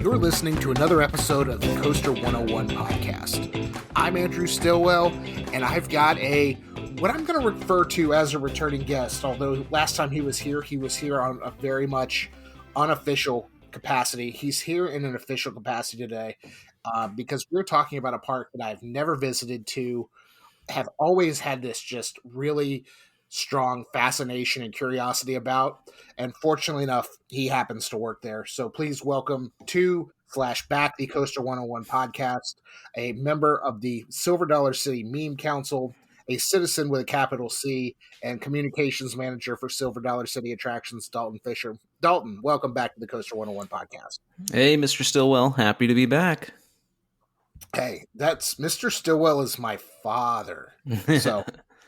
You're listening to another episode of the Coaster101 podcast. I'm Andrew Stillwell, and I've got what I'm going to refer to as a returning guest, although last time he was here on a very much unofficial capacity. He's here in an official capacity today because we're talking about a park that I've never visited to, have always had this just really strong fascination and curiosity about, and fortunately enough, he happens to work there. So please welcome back the Coaster101 podcast, a member of the Silver Dollar City Meme Council, a citizen with a capital C, and communications manager for Silver Dollar City Attractions, Dalton Fischer. Dalton, welcome back to the Coaster101 podcast. Hey, Mr. Stillwell, happy to be back. Hey, that's Mr. Stillwell is my father. So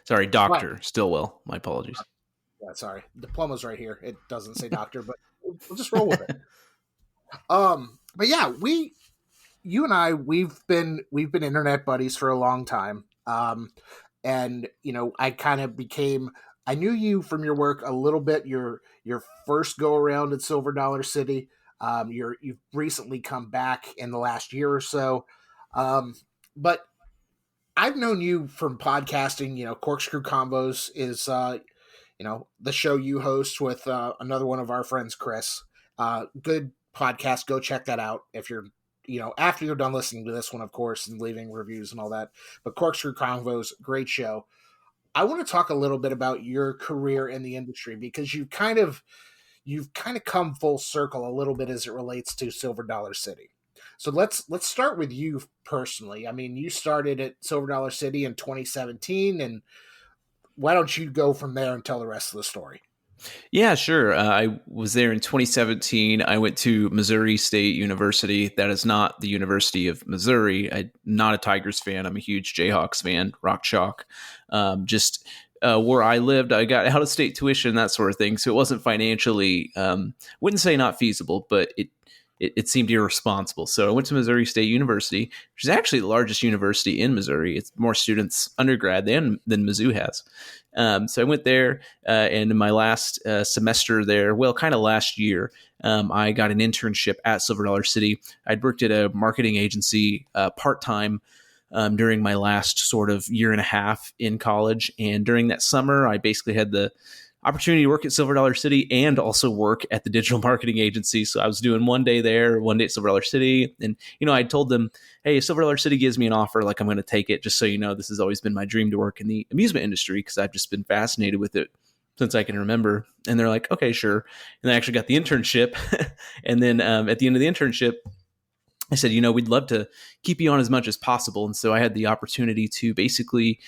sorry, Dr. Stillwell. My apologies. Yeah, sorry. Diploma's right here. It doesn't say doctor, but we'll just roll with it. But yeah, you and I, we've been internet buddies for a long time. And you know, I knew you from your work a little bit. Your first go around at Silver Dollar City. You've recently come back in the last year or so. But I've known you from podcasting. You know, Corkscrew Convos is the show you host with another one of our friends, Chris. Good podcast. Go check that out if you're, after you're done listening to this one, of course, and leaving reviews and all that. But Corkscrew Convos, great show. I want to talk a little bit about your career in the industry because you've kind of come full circle a little bit as it relates to Silver Dollar City. So let's start with you personally. I mean, you started at Silver Dollar City in 2017, and why don't you go from there and tell the rest of the story? Yeah, sure. I was there in 2017. I went to Missouri State University. That is not the University of Missouri. I'm not a Tigers fan. I'm a huge Jayhawks fan, Rock Chalk. Where I lived, I got out-of-state tuition, that sort of thing. So it wasn't financially, wouldn't say not feasible, but it seemed irresponsible. So I went to Missouri State University, which is actually the largest university in Missouri. It's more students undergrad than Mizzou has. So I went there, and in my last semester there, kind of last year, I got an internship at Silver Dollar City. I'd worked at a marketing agency part-time during my last sort of year and a half in college. And during that summer, I basically had the opportunity to work at Silver Dollar City and also work at the digital marketing agency. So I was doing one day there, one day at Silver Dollar City. And, I told them, hey, if Silver Dollar City gives me an offer, I'm going to take it. Just so you know, this has always been my dream to work in the amusement industry because I've just been fascinated with it since I can remember. And they're like, okay, sure. And I actually got the internship. And then at the end of the internship, I said, we'd love to keep you on as much as possible. And so I had the opportunity to basically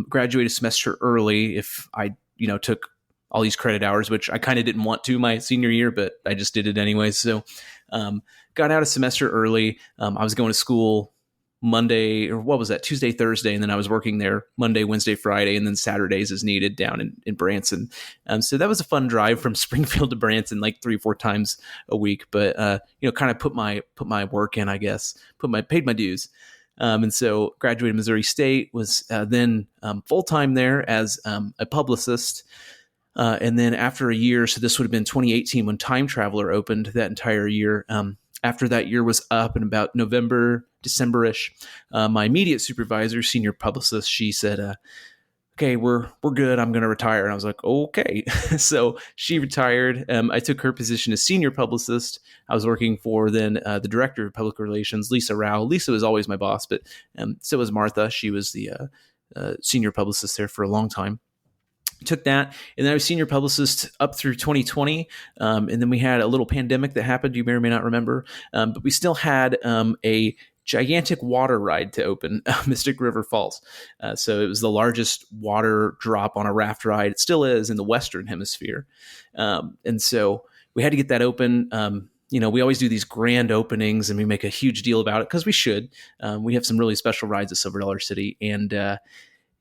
graduate a semester early if I, took all these credit hours, which I kind of didn't want to my senior year, but I just did it anyway. So got out a semester early. I was going to school Monday, or what was that, Tuesday, Thursday, and then I was working there Monday, Wednesday, Friday, and then Saturdays as needed down in Branson. So that was a fun drive from Springfield to Branson, like 3 or 4 times a week. But kind of put my work in, I guess, paid my dues. And so graduated Missouri State, was then full time there as a publicist. And then after a year, so this would have been 2018 when Time Traveler opened that entire year. After that year was up in about November, December-ish, my immediate supervisor, senior publicist, she said, okay, we're good. I'm going to retire. And I was like, okay. So she retired. I took her position as senior publicist. I was working for then the director of public relations, Lisa Rao. Lisa was always my boss, but so was Martha. She was the senior publicist there for a long time. Took that, and then I was senior publicist up through 2020, and then we had a little pandemic that happened. You may or may not remember, but we still had a gigantic water ride to open, Mystic River Falls. So it was the largest water drop on a raft ride. It still is in the Western Hemisphere, and so we had to get that open. We always do these grand openings, and we make a huge deal about it because we should. We have some really special rides at Silver Dollar City, and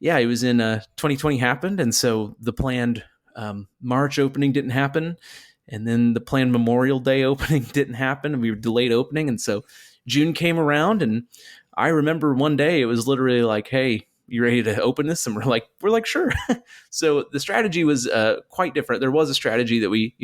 it was in 2020 happened. And so the planned March opening didn't happen. And then the planned Memorial Day opening didn't happen. And we were delayed opening. And so June came around, and I remember one day it was literally like, hey, you ready to open this? And we're like, sure. So the strategy was quite different. There was a strategy that we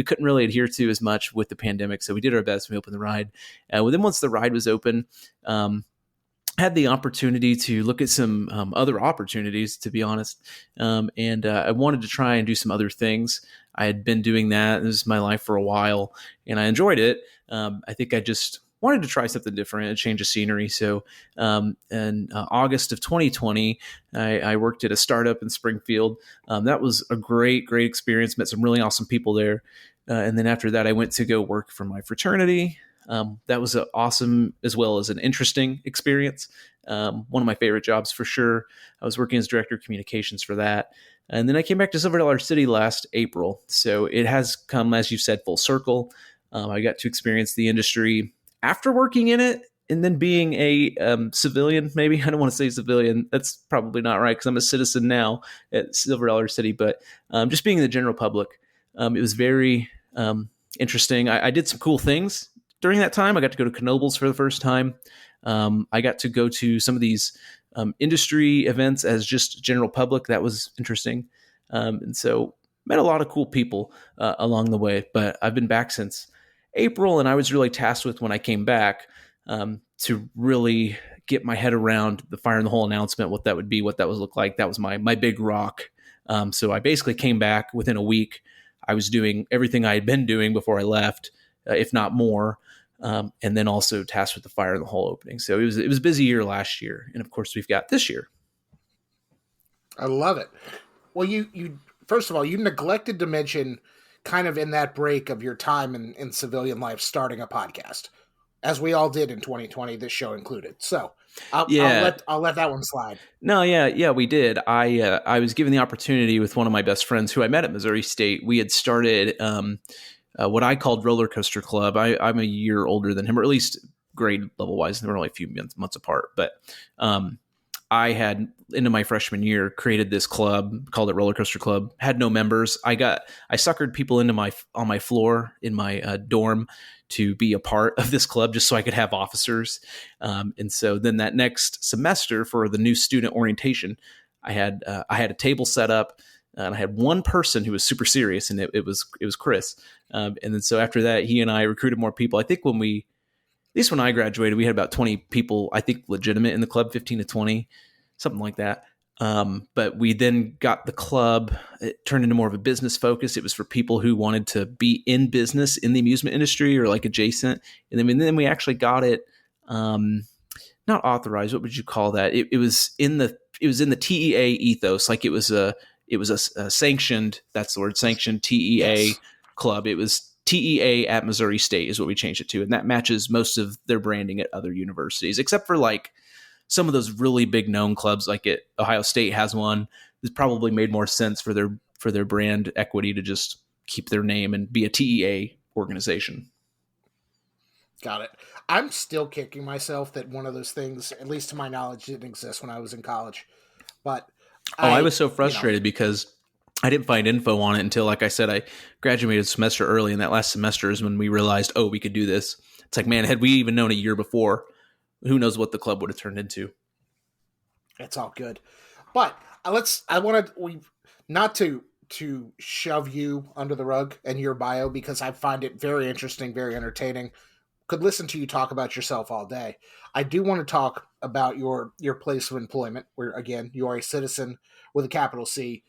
couldn't really adhere to as much with the pandemic. So we did our best. We opened the ride. Then once the ride was open, had the opportunity to look at some other opportunities, to be honest. And I wanted to try and do some other things. I had been doing that. This is my life for a while, and I enjoyed it. I think I just wanted to try something different, a change of scenery. So in August of 2020, I worked at a startup in Springfield. That was a great experience. Met some really awesome people there. And then after that, I went to go work for my fraternity. That was awesome as well as an interesting experience. One of my favorite jobs for sure. I was working as director of communications for that. And then I came back to Silver Dollar City last April. So it has come, as you said, full circle. I got to experience the industry after working in it and then being a civilian, maybe. I don't want to say civilian. That's probably not right because I'm a citizen now at Silver Dollar City. But just being in the general public, it was very interesting. I did some cool things during that time. I got to go to Knoebels for the first time. I got to go to some of these industry events as just general public. That was interesting. And so met a lot of cool people along the way, but I've been back since April, and I was really tasked with when I came back to really get my head around the Fire in the Hole announcement, what that would be, what that would look like. That was my big rock. So I basically came back within a week. I was doing everything I had been doing before I left, if not more. And then also tasked with the Fire in the Hole opening. So it was a busy year last year. And of course we've got this year. I love it. Well, you first of all, you neglected to mention kind of in that break of your time in civilian life, starting a podcast, as we all did in 2020, this show included. So I'll let that one slide. No, yeah, we did. I was given the opportunity with one of my best friends who I met at Missouri State. We had started, what I called Roller Coaster Club. I'm a year older than him, or at least grade level wise. They were only a few months apart. But I had, into my freshman year, created this club, called it Roller Coaster Club. Had no members. I suckered people on my floor in my dorm to be a part of this club, just so I could have officers. And so then that next semester for the new student orientation, I had a table set up. And I had one person who was super serious, and it was Chris. And then so after that, he and I recruited more people. I think at least when I graduated, we had about 20 people, I think, legitimate in the club, 15 to 20, something like that. But we then got the club, it turned into more of a business focus. It was for people who wanted to be in business in the amusement industry or like adjacent. And then we actually got it, not authorized. What would you call that? It was in the TEA ethos. Like it was a sanctioned, that's the word, sanctioned TEA club. It was TEA at Missouri State is what we changed it to. And that matches most of their branding at other universities, except for like some of those really big known clubs, like at Ohio State has one. It's probably made more sense for their brand equity to just keep their name and be a TEA organization. Got it. I'm still kicking myself that one of those things, at least to my knowledge, didn't exist when I was in college. But I was so frustrated because I didn't find info on it until, like I said, I graduated a semester early, and that last semester is when we realized, we could do this. It's like, man, had we even known a year before, who knows what the club would have turned into. It's all good. But I want not to shove you under the rug and your bio, because I find it very interesting, very entertaining. Could listen to you talk about yourself all day. I do want to talk about your place of employment, where, again, you are a citizen with a capital C,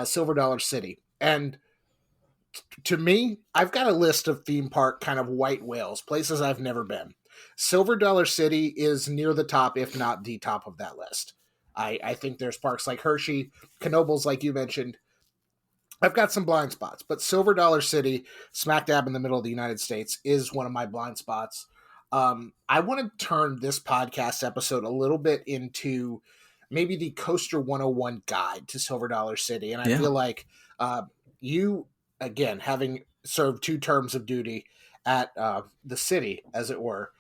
Silver Dollar City. And to me, I've got a list of theme park kind of white whales, places I've never been. Silver Dollar City is near the top, if not the top of that list. I think there's parks like Hershey, Knoebels, like you mentioned. I've got some blind spots, but Silver Dollar City, smack dab in the middle of the United States, is one of my blind spots. I want to turn this podcast episode a little bit into maybe the Coaster101 guide to Silver Dollar City. And I feel like you, again, having served 2 terms of duty at the city, as it were,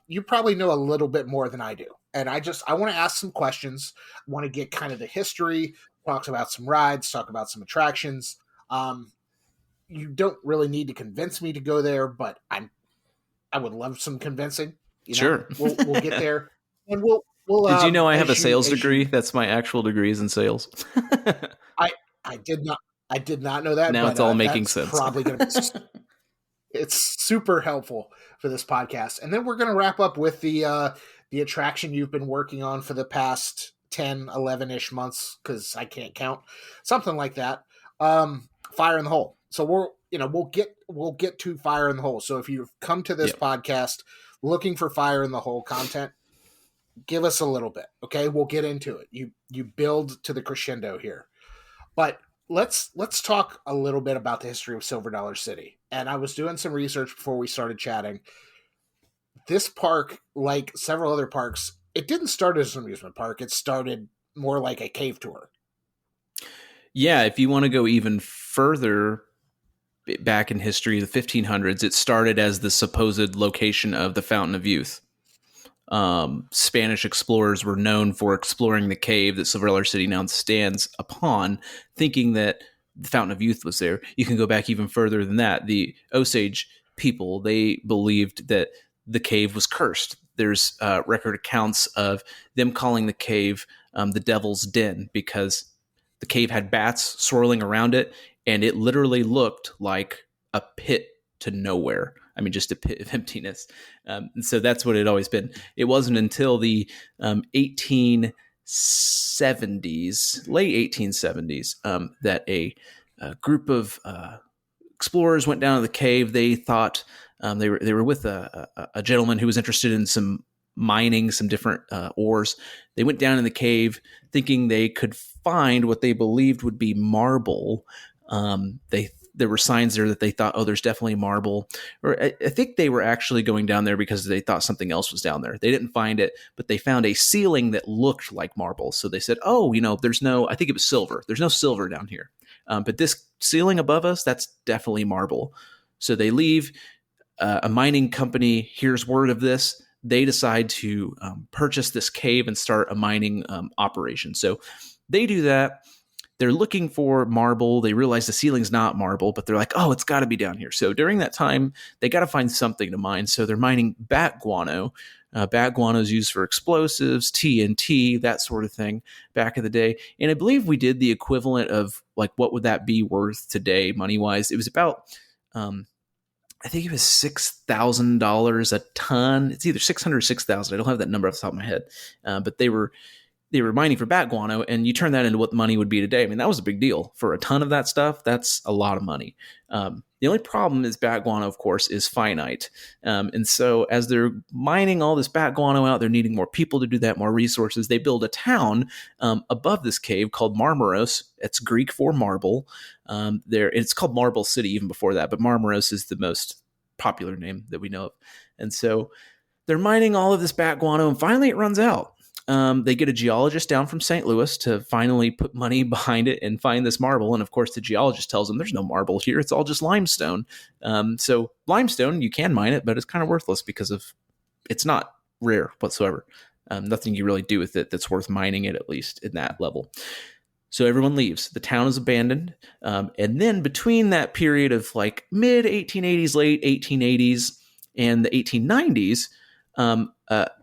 you probably know a little bit more than I do. And I want to ask some questions. I want to get kind of the history, talk about some rides, talk about some attractions. You don't really need to convince me to go there, but I would love some convincing. Sure. We'll get there, and we'll Well, Did you know I have a as you sales degree? That's my actual degree is in sales. I I did not know that, Now but it's all making that's sense. probably going to be it's super helpful for this podcast. And then we're going to wrap up with the attraction you've been working on for the past 10, 11-ish months, because I can't count, something like that. Fire in the Hole. So we'll get to Fire in the Hole. So if you've come to this podcast looking for Fire in the Hole content, give us a little bit, okay? We'll get into it. You build to the crescendo here. But let's talk a little bit about the history of Silver Dollar City. And I was doing some research before we started chatting. This park, like several other parks, it didn't start as an amusement park. It started more like a cave tour. Yeah, if you want to go even further back in history, the 1500s, it started as the supposed location of the Fountain of Youth. Spanish explorers were known for exploring the cave that Silver Dollar City now stands upon, thinking that the Fountain of Youth was there. You can go back even further than that. The Osage people, they believed that the cave was cursed. There's record accounts of them calling the cave the Devil's Den, because the cave had bats swirling around it, and it literally looked like a pit to nowhere. I mean, just a pit of emptiness. And so that's what it had always been. It wasn't until the 1870s, late 1870s, that a group of explorers went down to the cave. They thought they were with a gentleman who was interested in some mining, some different ores. They went down in the cave thinking they could find what they believed would be marble. There were signs there that they thought, oh, there's definitely marble. Or I think they were actually going down there because they thought something else was down there. They didn't find it, but they found a ceiling that looked like marble. So they said, oh, there's no, I think it was silver. There's no silver down here. But this ceiling above us, that's definitely marble. So they leave. A mining company hears word of this. They decide to purchase this cave and start a mining operation. So they do that. They're looking for marble. They realize the ceiling's not marble, but they're like, oh, it's got to be down here. So during that time, they got to find something to mine. So they're mining bat guano. Bat guano is used for explosives, TNT, that sort of thing back in the day. And I believe we did the equivalent of, like, what would that be worth today, money-wise? It was about, I think it was $6,000 a ton. It's either 600 or 6,000. I don't have that number off the top of my head. But they were mining for bat guano, and you turn that into what the money would be today. I mean, that was a big deal. For a ton of that stuff, that's a lot of money. The only problem is bat guano, of course, is finite. And so as they're mining all this bat guano out, they're needing more people to do that, more resources. They build a town above this cave called Marmaros. It's Greek for marble. It's called Marble City even before that, but Marmaros is the most popular name that we know of. And so they're mining all of this bat guano, and finally it runs out. They get a geologist down from St. Louis to finally put money behind it and find this marble. And of course, the geologist tells them there's no marble here. It's all just limestone. So limestone, you can mine it, but it's kind of worthless because it's not rare whatsoever. Nothing you really do with it that's worth mining it, at least in that level. So everyone leaves. The town is abandoned. And then between that period of like mid 1880s, late 1880s, and the 1890s,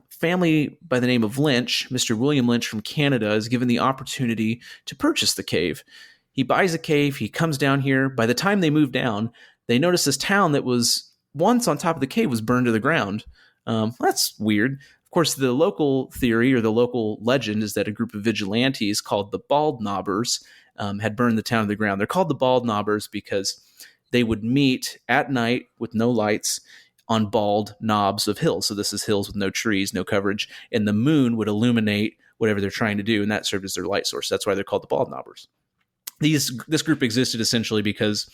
family by the name of Lynch, Mr. William Lynch from Canada, is given the opportunity to purchase the cave. He buys a cave. He comes down here. By the time they move down, they notice this town that was once on top of the cave was burned to the ground. That's weird. Of course, the local theory or the local legend is that a group of vigilantes called the Bald Knobbers had burned the town to the ground. They're called the Bald Knobbers because they would meet at night with no lights on bald knobs of hills. So this is hills with no trees, no coverage, and the moon would illuminate whatever they're trying to do, and that served as their light source. That's why they're called the Bald Knobbers. This group existed essentially because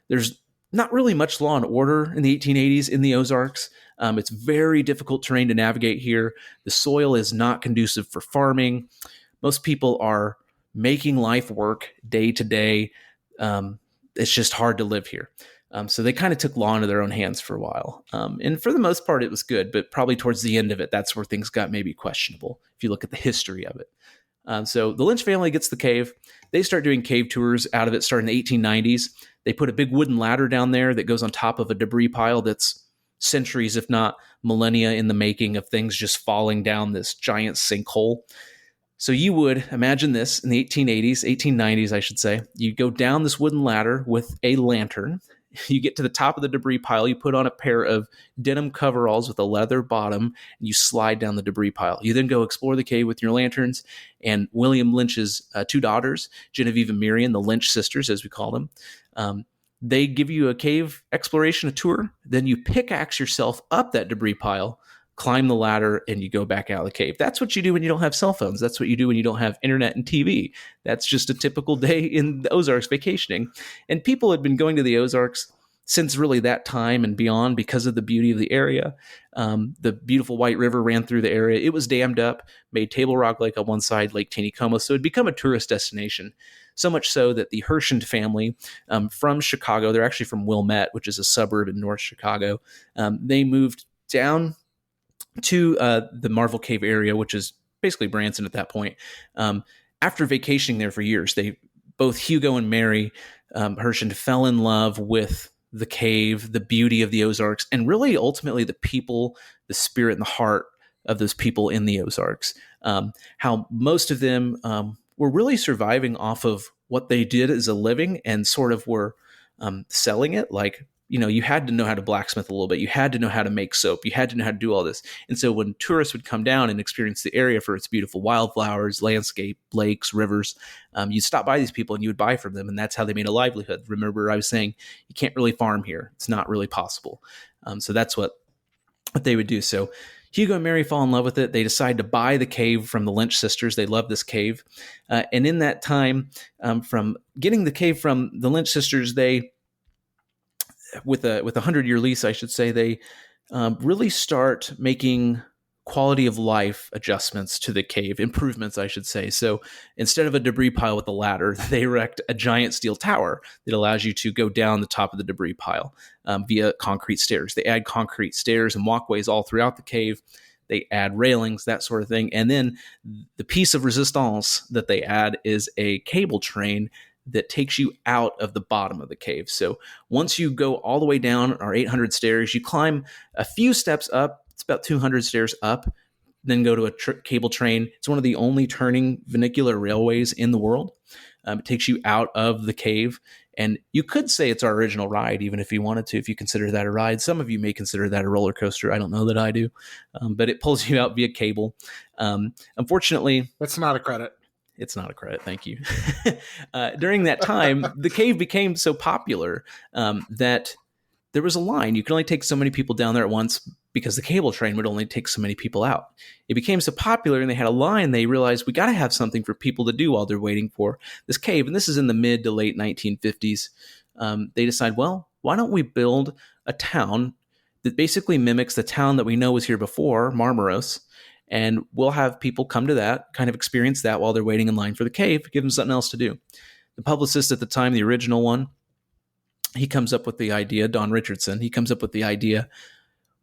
there's not really much law and order in the 1880s in the Ozarks. It's very difficult terrain to navigate here. The soil is not conducive for farming. Most people are making life work day to day. It's just hard to live here. So they kind of took law into their own hands for a while. And for the most part, it was good, but probably towards the end of it, that's where things got maybe questionable, if you look at the history of it. So the Lynch family gets the cave. They start doing cave tours out of it, starting in the 1890s. They put a big wooden ladder down there that goes on top of a debris pile that's 100 feet centuries, if not millennia in the making, of things just falling down this giant sinkhole. So you would imagine this in the 1880s, 1890s, I should say. You go down this wooden ladder with a lantern. You get to the top of the debris pile. You put on a pair of denim coveralls with a leather bottom, and you slide down the debris pile. You then go explore the cave with your lanterns. And William Lynch's two daughters, Genevieve and Miriam, the Lynch sisters, as we call them, they give you a cave exploration, a tour. Then you pickaxe yourself up that debris pile, climb the ladder, and you go back out of the cave. That's what you do when you don't have cell phones. That's what you do when you don't have internet and TV. That's just a typical day in the Ozarks vacationing. And people had been going to the Ozarks since really that time and beyond because of the beauty of the area. The beautiful White River ran through the area. It was dammed up, made Table Rock Lake on one side, Lake Taneycomo. So it had become a tourist destination. So much so that the Hershend family from Chicago, they're actually from Wilmette, which is a suburb in North Chicago. They moved down to the Marvel Cave area, which is basically Branson at that point. After vacationing there for years, both Hugo and Mary Hershend fell in love with the cave, the beauty of the Ozarks, and really ultimately the people, the spirit and the heart of those people in the Ozarks. How most of them were really surviving off of what they did as a living and sort of were selling it. Like, you had to know how to blacksmith a little bit. You had to know how to make soap. You had to know how to do all this. And so when tourists would come down and experience the area for its beautiful wildflowers, landscape, lakes, rivers, you'd stop by these people and you would buy from them. And that's how they made a livelihood. Remember, I was saying you can't really farm here. It's not really possible. So that's what they would do. So Hugo and Mary fall in love with it. They decide to buy the cave from the Lynch sisters. They love this cave. And in that time, from getting the cave from the Lynch sisters, they, with a 100-year lease, I should say, they really start making quality of life adjustments to the cave, improvements, I should say. So instead of a debris pile with a ladder, they erect a giant steel tower that allows you to go down the top of the debris pile via concrete stairs. They add concrete stairs and walkways all throughout the cave. They add railings, that sort of thing. And then the piece of resistance that they add is a cable train that takes you out of the bottom of the cave. So once you go all the way down our 800 stairs, you climb a few steps up. It's about 200 stairs up, then go to a cable train. It's one of the only turning vernacular railways in the world. It takes you out of the cave. And you could say it's our original ride, even if you wanted to, if you consider that a ride. Some of you may consider that a roller coaster. I don't know that I do. But it pulls you out via cable. Unfortunately, that's not a credit. It's not a credit. Thank you. During that time, the cave became so popular that there was a line. You could only take so many people down there at once because the cable train would only take so many people out. It became so popular and they had a line. They realized we got to have something for people to do while they're waiting for this cave. And this is in the mid to late 1950s. They decide, well, why don't we build a town that basically mimics the town that we know was here before, Marmaros, and we'll have people come to that, kind of experience that while they're waiting in line for the cave, give them something else to do. The publicist at the time, the original one, he comes up with the idea, Don Richardson, he comes up with the idea,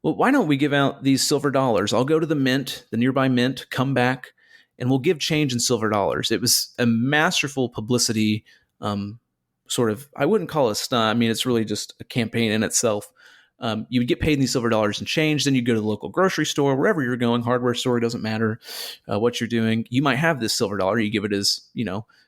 well, why don't we give out these silver dollars? I'll go to the mint, the nearby mint, come back, and we'll give change in silver dollars. It was a masterful publicity sort of, I wouldn't call it a stunt. I mean, it's really just a campaign in itself. You would get paid in these silver dollars and change. Then you go to the local grocery store, wherever you're going, hardware store, doesn't matter what you're doing. You might have this silver dollar. You give it as,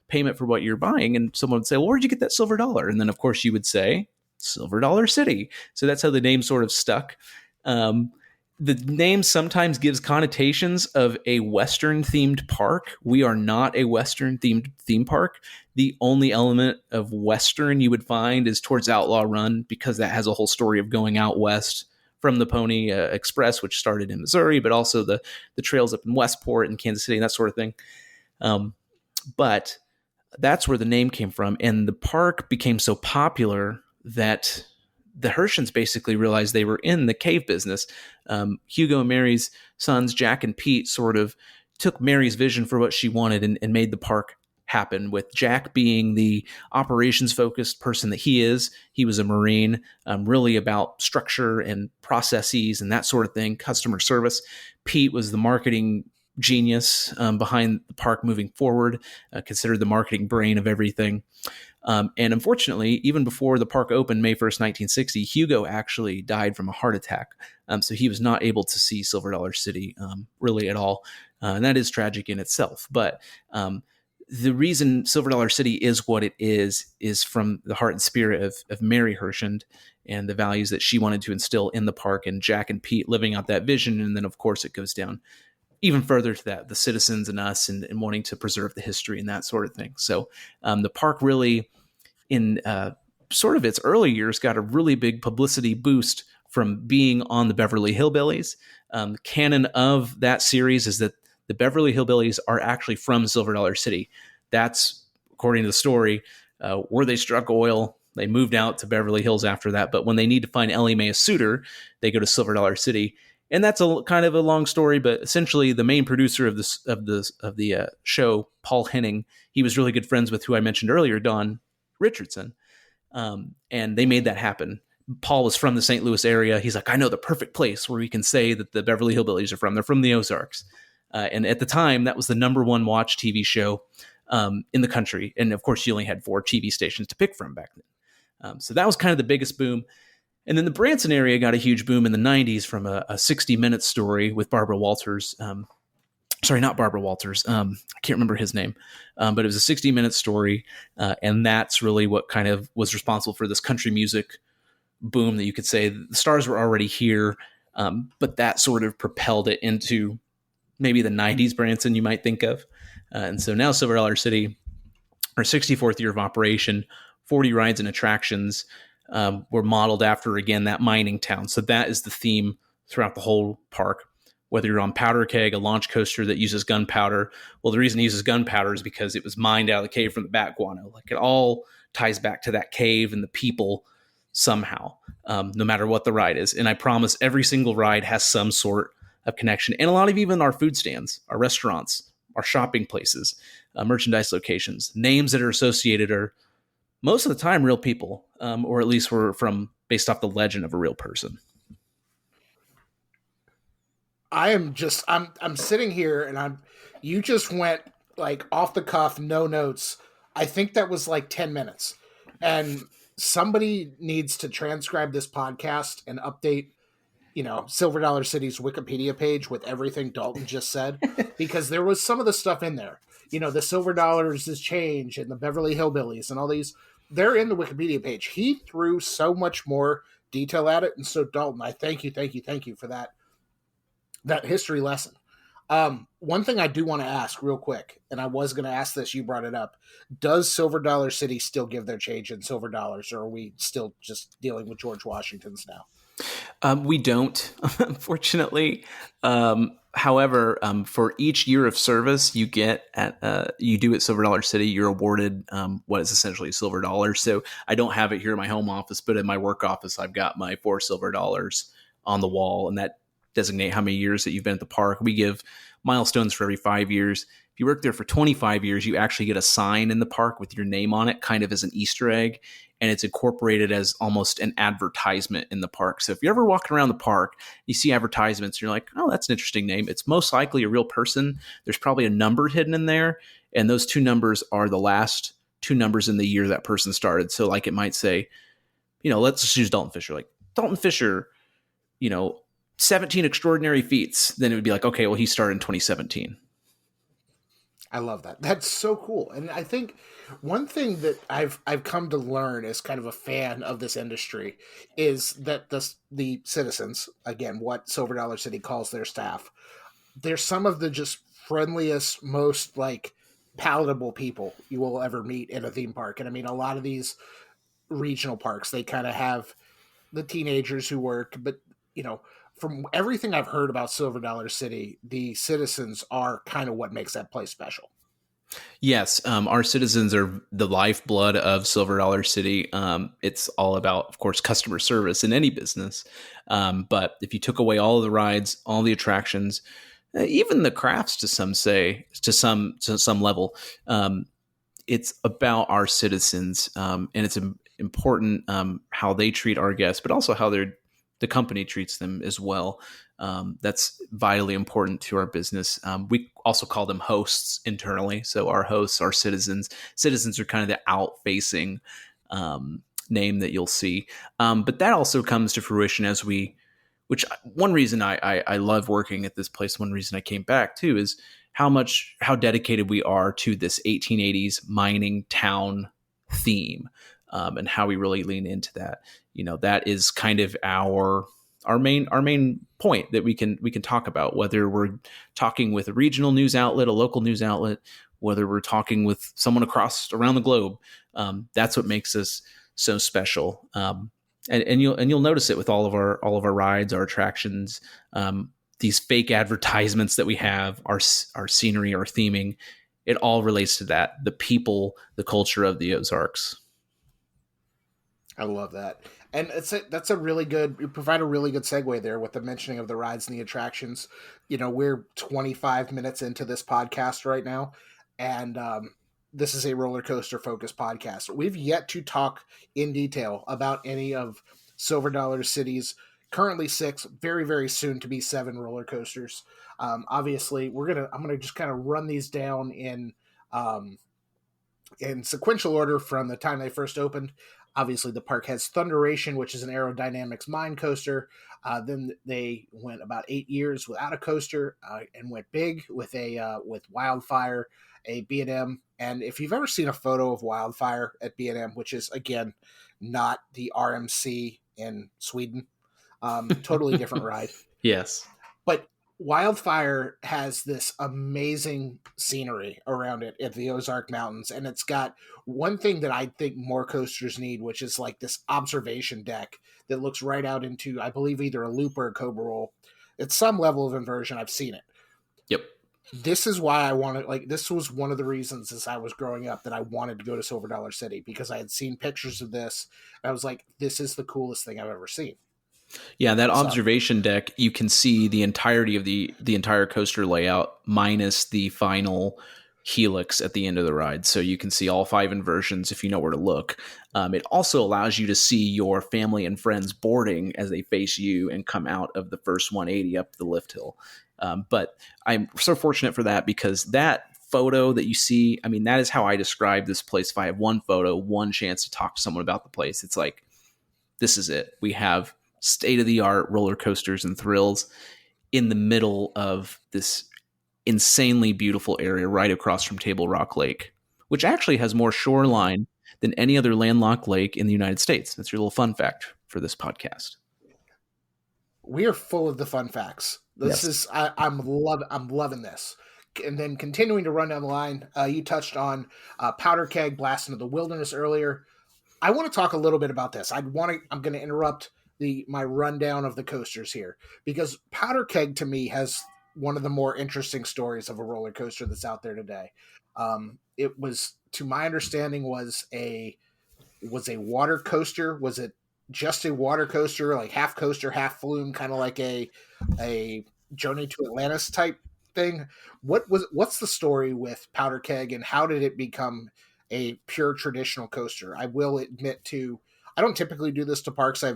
payment for what you're buying. And someone would say, well, where'd you get that silver dollar? And then of course you would say Silver Dollar City. So that's how the name sort of stuck. The name sometimes gives connotations of a Western themed park. We are not a Western themed theme park. The only element of Western you would find is towards Outlaw Run, because that has a whole story of going out west from the Pony Express, which started in Missouri, but also the trails up in Westport and Kansas City and that sort of thing. But that's where the name came from. And the park became so popular that the Hershends basically realized they were in the cave business. Hugo and Mary's sons, Jack and Pete, sort of took Mary's vision for what she wanted and made the park happen, with Jack being the operations-focused person that he is. He was a Marine, really about structure and processes and that sort of thing, customer service. Pete was the marketing genius behind the park moving forward, considered the marketing brain of everything. And unfortunately, even before the park opened May 1st, 1960, Hugo actually died from a heart attack. So he was not able to see Silver Dollar City really at all. And that is tragic in itself. But the reason Silver Dollar City is what it is from the heart and spirit of Mary Hershend and the values that she wanted to instill in the park, and Jack and Pete living out that vision. And then, of course, it goes down even further to that, the citizens and us, and wanting to preserve the history and that sort of thing. So the park really, in sort of its early years, got a really big publicity boost from being on the Beverly Hillbillies. Canon of that series is that the Beverly Hillbillies are actually from Silver Dollar City. That's, according to the story, where they struck oil. They moved out to Beverly Hills after that. But when they need to find Ellie Mae a suitor, they go to Silver Dollar City. And that's a kind of a long story, but essentially the main producer of the show, Paul Henning, he was really good friends with who I mentioned earlier, Don Richardson. And they made that happen. Paul was from the St. Louis area. He's like, I know the perfect place where we can say that the Beverly Hillbillies are from. They're from the Ozarks. And at the time, that was the number one watch TV show in the country. And of course, you only had 4 TV stations to pick from back then. So that was kind of the biggest boom. And then the Branson area got a huge boom in the 90s from a 60-minute story with Barbara Walters. Sorry, not Barbara Walters. I can't remember his name. But it was a 60-minute story. And that's really what kind of was responsible for this country music boom that you could say. The stars were already here, but that sort of propelled it into maybe the 90s Branson you might think of. And so now Silver Dollar City, our 64th year of operation, 40 rides and attractions, were modeled after, again, that mining town. So that is the theme throughout the whole park. Whether you're on Powder Keg, a launch coaster that uses gunpowder. Well, the reason it uses gunpowder is because it was mined out of the cave from the Bat Guano. Like, it all ties back to that cave and the people somehow, no matter what the ride is. And I promise every single ride has some sort of connection. And a lot of even our food stands, our restaurants, our shopping places, merchandise locations, names that are associated are most of the time real people, or at least were from based off the legend of a real person. I'm sitting here and you just went like off the cuff, no notes. I think that was like 10 minutes, and somebody needs to transcribe this podcast and update, Silver Dollar City's Wikipedia page with everything Dalton just said, because there was some of the stuff in there. The Silver Dollars is change and the Beverly Hillbillies and all these, they're in the Wikipedia page. He threw so much more detail at it. And so Dalton, I thank you for that history lesson. One thing I do want to ask real quick, and I was going to ask this, you brought it up. Does Silver Dollar City still give their change in silver dollars, or are we still just dealing with George Washington's now? We don't, unfortunately. However, for each year of service you get you do at Silver Dollar City, you're awarded what is essentially a silver dollar. So I don't have it here in my home office, but in my work office, I've got my 4 silver dollars on the wall, and that designate how many years that you've been at the park. We give milestones for every 5 years. If you work there for 25 years, you actually get a sign in the park with your name on it, kind of as an Easter egg, and it's incorporated as almost an advertisement in the park. So if you're ever walking around the park, you see advertisements, and you're like, oh, that's an interesting name. It's most likely a real person. There's probably a number hidden in there, and those 2 numbers are the last 2 numbers in the year that person started. So like it might say, let's just use Dalton Fischer. Like, Dalton Fischer, 17 extraordinary feats. Then it would be like, okay, well, he started in 2017. I love that. That's so cool. And I think one thing that I've come to learn as kind of a fan of this industry is that the citizens, again, what Silver Dollar City calls their staff, they're some of the just friendliest, most like palatable people you will ever meet in a theme park. And I mean, a lot of these regional parks, they kind of have the teenagers who work, but from everything I've heard about Silver Dollar City, the citizens are kind of what makes that place special. Yes, our citizens are the lifeblood of Silver Dollar City. It's all about, of course, customer service in any business. But if you took away all of the rides, all the attractions, even the crafts to some level, it's about our citizens, and it's important how they treat our guests, but also how the company treats them as well. That's vitally important to our business. We also call them hosts internally. So our hosts are citizens. Citizens are kind of the out-facing name that you'll see. But that also comes to fruition as which one reason I love working at this place, one reason I came back too, is how dedicated we are to this 1880s mining town theme, and how we really lean into that. That is kind of our main point that we can talk about, whether we're talking with a regional news outlet, a local news outlet, whether we're talking with someone around the globe. That's what makes us so special. And you'll notice it with all of our rides, our attractions, these fake advertisements that we have, our scenery, our theming. It all relates to that, the people, the culture of the Ozarks. I love that. And that's you provide a really good segue there with the mentioning of the rides and the attractions. We're 25 minutes into this podcast right now, and this is a roller coaster focused podcast. We've yet to talk in detail about any of Silver Dollar City's currently 6, very, very soon to be 7 roller coasters. Obviously, I'm gonna just kind of run these down in sequential order from the time they first opened. Obviously, the park has Thunderation, which is an aerodynamics mine coaster. Then they went about 8 years without a coaster, and went big with Wildfire, a B&M. And if you've ever seen a photo of Wildfire at B&M, which is, again, not the RMC in Sweden, totally different ride. Yes. But Wildfire has this amazing scenery around it at the Ozark Mountains, and it's got one thing that I think more coasters need, which is like this observation deck that looks right out into, I believe, either a loop or a cobra roll. It's some level of inversion. I've seen it. Yep. This is why this was one of the reasons as I was growing up that I wanted to go to Silver Dollar City, because I had seen pictures of this. And I was like, this is the coolest thing I've ever seen. Yeah, that observation deck, you can see the entirety of the entire coaster layout minus the final helix at the end of the ride. So you can see all 5 inversions if you know where to look. It also allows you to see your family and friends boarding as they face you and come out of the first 180 up the lift hill. But I'm so fortunate for that, because that photo that you see, I mean, that is how I describe this place. If I have one photo, one chance to talk to someone about the place, it's like, this is it. We have state-of-the-art roller coasters and thrills in the middle of this insanely beautiful area right across from Table Rock Lake, which actually has more shoreline than any other landlocked lake in the United States. That's your little fun fact for this podcast. We are full of the fun facts. I'm loving this. And then continuing to run down the line, you touched on Powder Keg Blast into the Wilderness earlier. I want to talk a little bit about this. I'm going to interrupt my rundown of the coasters here, because Powder Keg to me has one of the more interesting stories of a roller coaster that's out there today. It was, to my understanding, was a water coaster. Was it just a water coaster, like half coaster, half flume, kind of like a Journey to Atlantis type thing? What's the story with Powder Keg, and how did it become a pure traditional coaster? I will admit I don't typically do this to parks I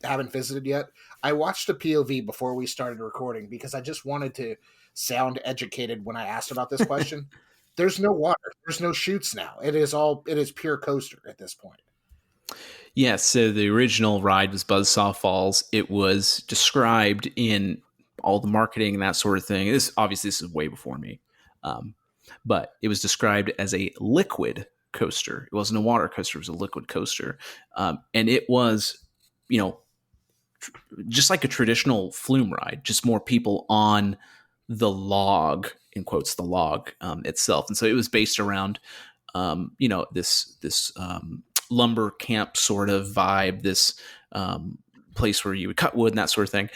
haven't visited yet. I watched a POV before we started recording because I just wanted to sound educated when I asked about this question. There's no water. There's no chutes now. It is pure coaster at this point. Yes. So the original ride was Buzzsaw Falls. It was described in all the marketing and that sort of thing. This is way before me. But it was described as a liquid coaster. It wasn't a water coaster. It was a liquid coaster. And it was, just like a traditional flume ride, just more people on the log, in quotes, the log itself. And so it was based around, this lumber camp sort of vibe, this place where you would cut wood and that sort of thing.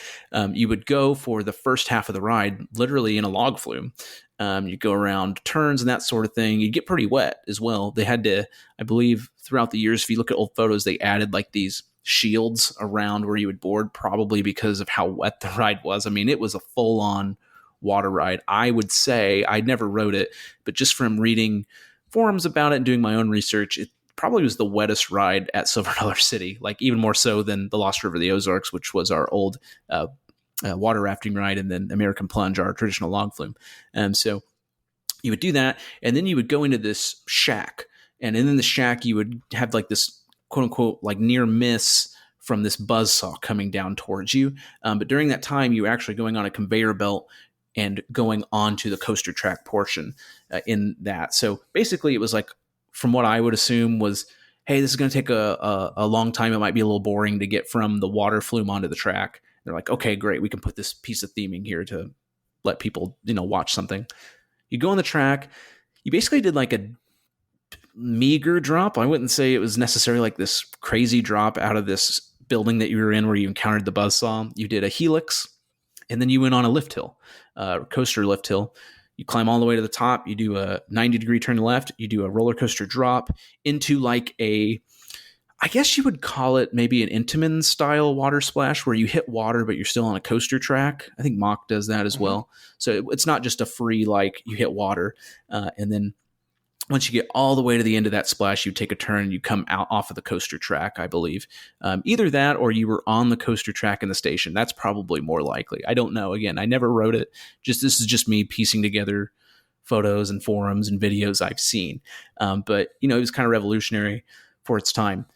You would go for the first half of the ride literally in a log flume. You go around turns and that sort of thing. You get pretty wet as well. They had to, I believe, throughout the years, if you look at old photos, they added like these shields around where you would board, probably because of how wet the ride was. I mean, it was a full-on water ride. I would say, I never rode it, but just from reading forums about it and doing my own research, it probably was the wettest ride at Silver Dollar City, like even more so than the Lost River of the Ozarks, which was our old water rafting ride, and then American Plunge, our traditional log flume. So you would do that, and then you would go into this shack, and in the shack you would have like this quote unquote like near miss from this buzzsaw coming down towards you. But during that time, you were actually going on a conveyor belt and going onto the coaster track portion in that. So basically, it was like, from what I would assume was, hey, this is going to take a long time. It might be a little boring to get from the water flume onto the track. They're like, okay, great. We can put this piece of theming here to let people, watch something. You go on the track. You basically did like a meager drop. I wouldn't say it was necessarily like this crazy drop out of this building that you were in where you encountered the buzzsaw. You did a helix, and then you went on a lift hill, coaster lift hill. You climb all the way to the top. You do a 90-degree turn left. You do a roller coaster drop into like I guess you would call it maybe an Intamin style water splash where you hit water, but you're still on a coaster track. I think Mach does that as well. So it's not just a free, like you hit water. And then once you get all the way to the end of that splash, you take a turn and you come out off of the coaster track, I believe. Either that or you were on the coaster track in the station. That's probably more likely. I don't know. Again, I never wrote it. This is just me piecing together photos and forums and videos I've seen. But, it was kind of revolutionary for its time.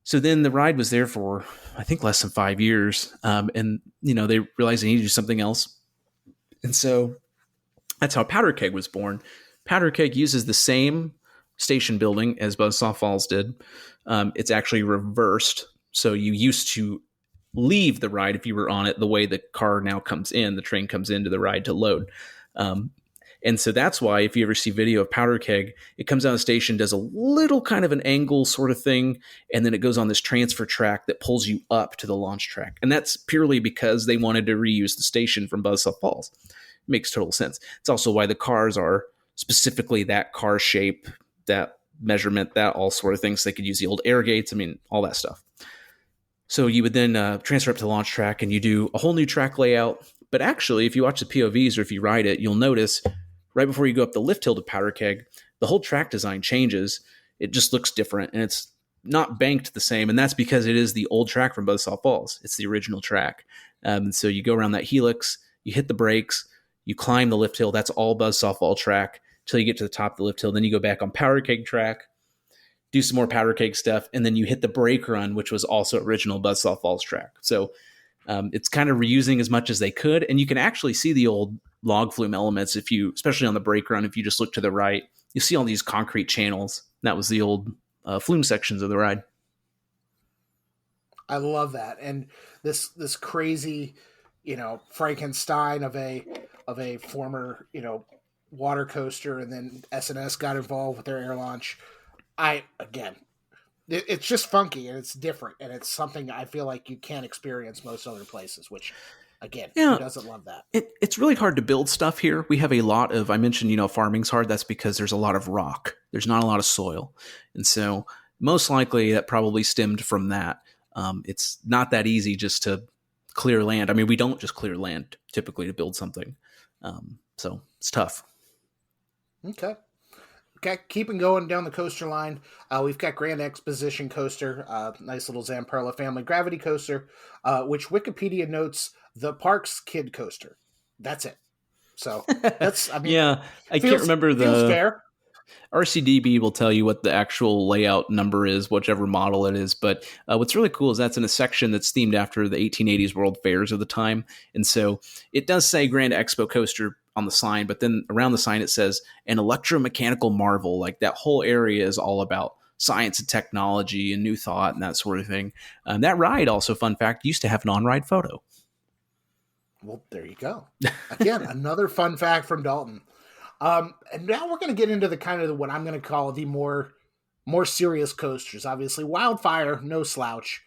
So then the ride was there for, I think, less than 5 years. And, they realized they needed to do something else. And so that's how Powder Keg was born. Powder Keg uses the same station building as Buzzsaw Falls did. It's actually reversed. So you used to leave the ride if you were on it the way the car now comes in. The train comes into the ride to load. And so that's why if you ever see video of Powder Keg, it comes out of the station, does a little kind of an angle sort of thing, and then it goes on this transfer track that pulls you up to the launch track. And that's purely because they wanted to reuse the station from Buzzsaw Falls. It makes total sense. It's also why the cars are specifically that car shape, that measurement, that all sort of things. They could use the old air gates. I mean, all that stuff. So you would then transfer up to the launch track and you do a whole new track layout. But actually, if you watch the POVs or if you ride it, you'll notice right before you go up the lift hill to Powder Keg, the whole track design changes. It just looks different and it's not banked the same. And that's because it is the old track from Buzzsaw Falls. It's the original track. And so you go around that helix, you hit the brakes, you climb the lift hill. That's all Buzzsaw Fall track till you get to the top of the lift hill. Then you go back on Powder Keg track, do some more Powder Keg stuff, and then you hit the brake run, which was also original Buzzsaw Falls track. So it's kind of reusing as much as they could, and you can actually see the old log flume elements if you, especially on the brake run, if you just look to the right, you see all these concrete channels. That was the old flume sections of the ride. I love that, and this crazy, Frankenstein of a former, water coaster, and then S&S got involved with their air launch. It's just funky and it's different, and it's something I feel like you can't experience most other places, which again, who doesn't love that? It's really hard to build stuff here. We have a lot of, I mentioned, farming's hard. That's because there's a lot of rock. There's not a lot of soil. And so most likely that probably stemmed from that. It's not that easy just to clear land. I mean, we don't just clear land typically to build something. So it's tough. Okay. Keeping going down the coaster line, we've got Grand Exposition Coaster, nice little Zamperla family gravity coaster, which Wikipedia notes the park's kid coaster. That's it. So that's, yeah, I can't remember feels fair. RCDB will tell you what the actual layout number is, whichever model it is. But what's really cool is that's in a section that's themed after the 1880s World Fairs of the time. And so it does say Grand Expo Coaster on the sign, but then around the sign it says an electromechanical marvel. Like that whole area is all about science and technology and new thought and that sort of thing. That ride also, fun fact, used to have an on-ride photo. Well, there you go. Again, another fun fact from Dalton. And now we're going to get into the kind of what I'm going to call the more serious coasters. Obviously, Wildfire, no slouch.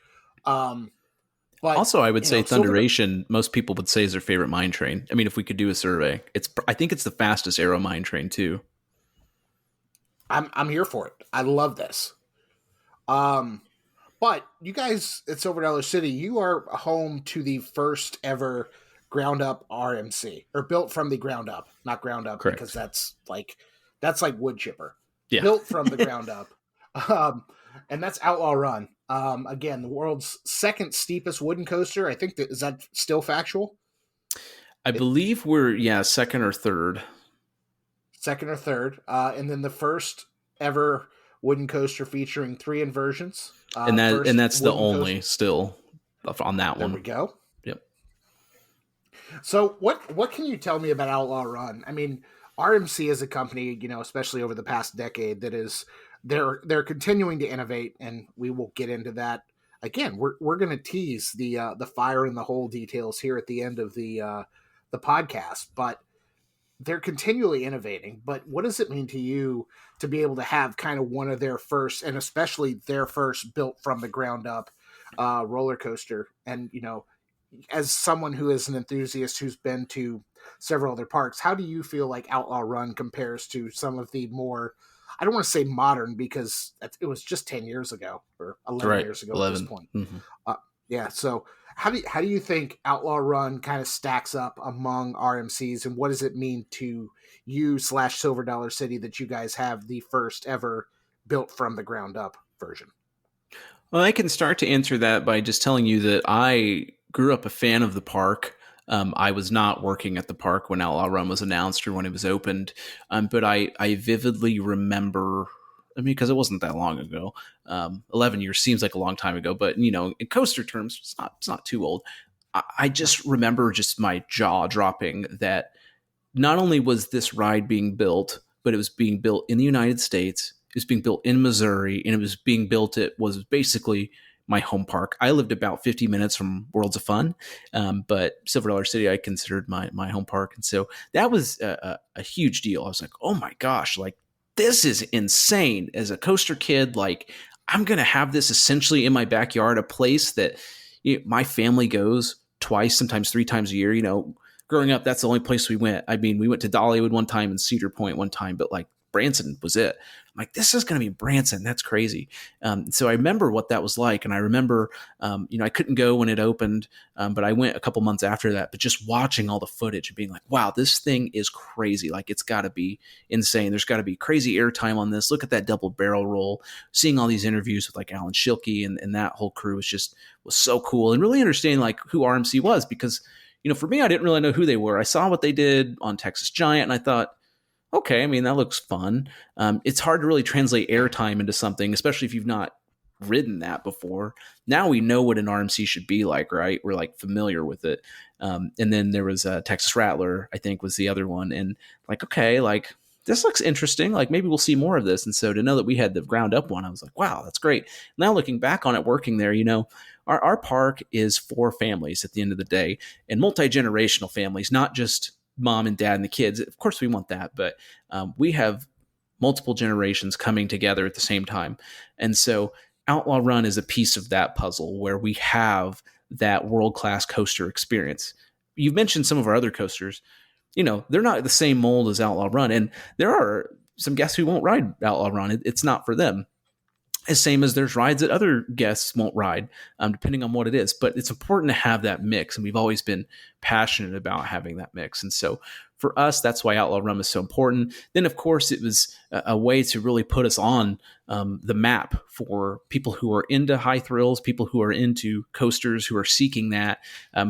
But also, I would say Thunderation, most people would say is their favorite mine train. I mean, if we could do a survey, I think it's the fastest aero mine train too. I'm here for it. I love this. But you guys at Silver Dollar City, you are home to the first ever ground up RMC, or built from the ground up, not ground up. Correct. Because that's like wood chipper. Yeah. Built from the ground up. And that's Outlaw Run. Again, the world's second steepest wooden coaster. I think is that still factual? I believe we're second or third. Second or third, and then the first ever wooden coaster featuring 3 inversions. And First that's the wooden coaster. only still on that There one. we go. Yep. So what can you tell me about Outlaw Run? I mean, RMC is a company, especially over the past decade, that is they're continuing to innovate, and we will get into that. Again, we're going to tease the fire in the hole details here at the end of the podcast, but they're continually innovating. But what does it mean to you to be able to have kind of one of their first, and especially their first built from the ground up roller coaster? And as someone who is an enthusiast who's been to several other parks, how do you feel like Outlaw Run compares to some of the more, I don't want to say modern, because it was just 10 years ago or 11 years ago 11. at this point. Mm-hmm. Yeah. So how do you think Outlaw Run kind of stacks up among RMCs, and what does it mean to you / Silver Dollar City that you guys have the first ever built from the ground up version? Well, I can start to answer that by just telling you that I grew up a fan of the park. I was not working at the park when Outlaw Run was announced or when it was opened, but I vividly remember. I mean, because it wasn't that long ago. 11 years seems like a long time ago, but in coaster terms, it's not too old. I just remember just my jaw dropping that not only was this ride being built, but it was being built in the United States. It was being built in Missouri, and it was being built at was basically my home park. I lived about 50 minutes from Worlds of Fun, but Silver Dollar City I considered my home park, and so that was a huge deal. I was like, oh my gosh, like this is insane. As a coaster kid, like I'm gonna have this essentially in my backyard, a place that my family goes twice, sometimes 3 times a year. Growing up, that's the only place we went. I mean, we went to Dollywood one time and Cedar Point one time, but like Branson was it. I'm like, this is going to be Branson. That's crazy. So I remember what that was like. And I remember, I couldn't go when it opened, but I went a couple months after that. But just watching all the footage and being like, wow, this thing is crazy. Like, it's got to be insane. There's got to be crazy airtime on this. Look at that double barrel roll. Seeing all these interviews with like Alan Schilke and that whole crew was so cool. And really understanding like who RMC was, because for me, I didn't really know who they were. I saw what they did on Texas Giant, and I thought, okay, I mean, that looks fun. It's hard to really translate airtime into something, especially if you've not ridden that before. Now we know what an RMC should be like, right? We're like familiar with it. And then there was Texas Rattler, I think was the other one. And like, okay, like this looks interesting. Like maybe we'll see more of this. And so to know that we had the ground up one, I was like, wow, that's great. Now looking back on it, working there, our park is for families at the end of the day, and multi-generational families, not just mom and dad and the kids. Of course we want that, but we have multiple generations coming together at the same time. And so Outlaw Run is a piece of that puzzle where we have that world-class coaster experience. You've mentioned some of our other coasters. They're not the same mold as Outlaw Run, and there are some guests who won't ride Outlaw Run. It's not for them. As same as there's rides that other guests won't ride, depending on what it is. But it's important to have that mix, and we've always been passionate about having that mix. And so for us, that's why Outlaw Run is so important. Then, of course, it was a way to really put us on the map for people who are into high thrills, people who are into coasters, who are seeking that,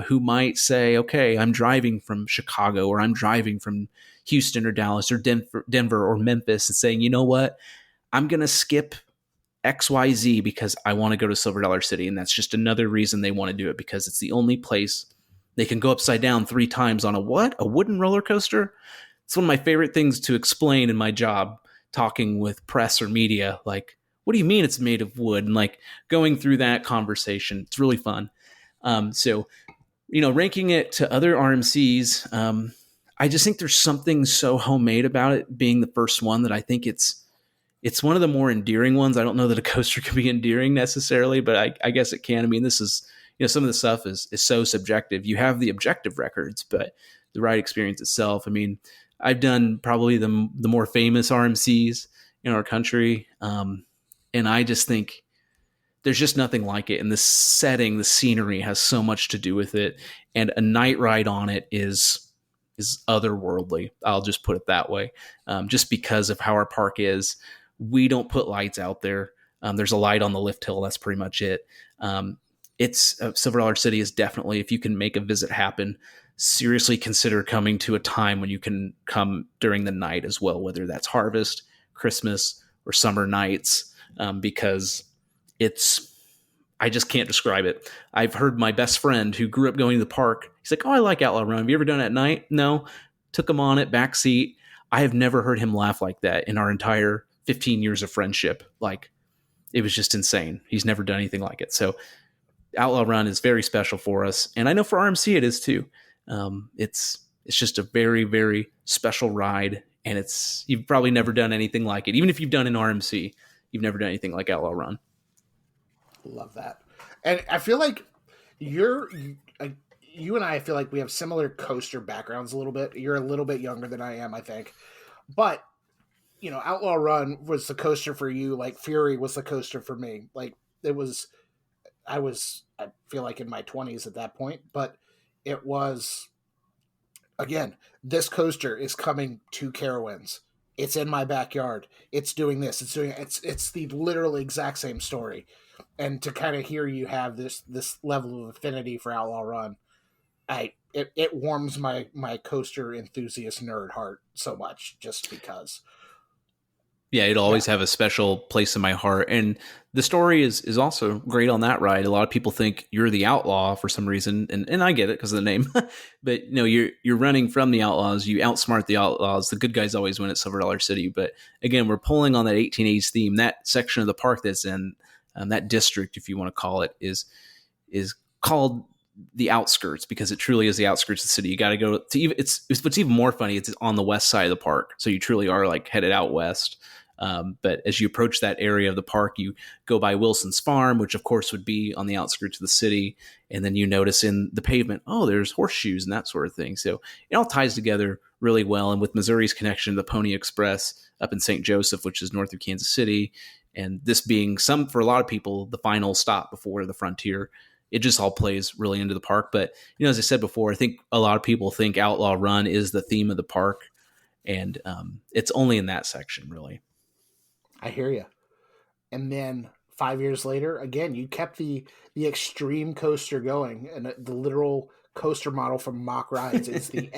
who might say, okay, I'm driving from Chicago, or I'm driving from Houston or Dallas or Denver or Memphis, and saying, you know what, I'm going to skip XYZ because I want to go to Silver Dollar City. And that's just another reason they want to do it, because it's the only place they can go upside down 3 times on a wooden roller coaster. It's one of my favorite things to explain in my job, talking with press or media. Like, what do you mean it's made of wood? And like going through that conversation, it's really fun. So ranking it to other RMCs, I just think there's something so homemade about it being the first one that I think it's one of the more endearing ones. I don't know that a coaster can be endearing necessarily, but I guess it can. I mean, this is, some of the stuff is so subjective. You have the objective records, but the ride experience itself, I mean, I've done probably the more famous RMCs in our country. And I just think there's just nothing like it. And the setting, the scenery has so much to do with it. And a night ride on it is otherworldly. I'll just put it that way. Just because of how our park is. We don't put lights out there. There's a light on the lift hill. That's pretty much it. It's Silver Dollar City is definitely, if you can make a visit happen, seriously consider coming to a time when you can come during the night as well, whether that's harvest, Christmas, or summer nights, because I just can't describe it. I've heard my best friend who grew up going to the park. He's like, "Oh, I like Outlaw Run. Have you ever done it at night?" No. Took him on it, backseat. I have never heard him laugh like that in our entire 15 years of friendship. Like, it was just insane. He's never done anything like it. So Outlaw Run is very special for us, and I know for RMC it is too. It's just a very, very special ride, and you've probably never done anything like it. Even if you've done an RMC, you've never done anything like Outlaw Run. Love that. And I feel like you and I feel like we have similar coaster backgrounds a little bit. You're a little bit younger than I am, I think. But, Outlaw Run was the coaster for you, like Fury was the coaster for me. Like, I feel like in my 20s at that point, but it was, again, this coaster is coming to Carowinds. It's in my backyard. It's doing this. It's the literal exact same story. And to kind of hear you have this level of affinity for Outlaw Run, it warms my coaster enthusiast nerd heart so much, just because. Yeah, it'll always have a special place in my heart. And the story is also great on that ride. A lot of people think you're the outlaw for some reason, and I get it because of the name. But you're running from the outlaws. You outsmart the outlaws. The good guys always win at Silver Dollar City. But again, we're pulling on that 1880s theme. That section of the park that's in that district, if you want to call it, is called the outskirts because it truly is the outskirts of the city. You got to go to even. It's what's even more funny. It's on the west side of the park, so you truly are like headed out west. But as you approach that area of the park, you go by Wilson's Farm, which of course would be on the outskirts of the city. And then you notice in the pavement, oh, there's horseshoes and that sort of thing. So it all ties together really well. And with Missouri's connection to the Pony Express up in St. Joseph, which is north of Kansas City, and this being for a lot of people, the final stop before the frontier, it just all plays really into the park. But, as I said before, I think a lot of people think Outlaw Run is the theme of the park. And it's only in that section, really. I hear you. And then 5 years later, again, you kept the extreme coaster going, and the literal coaster model from Mock Rides is the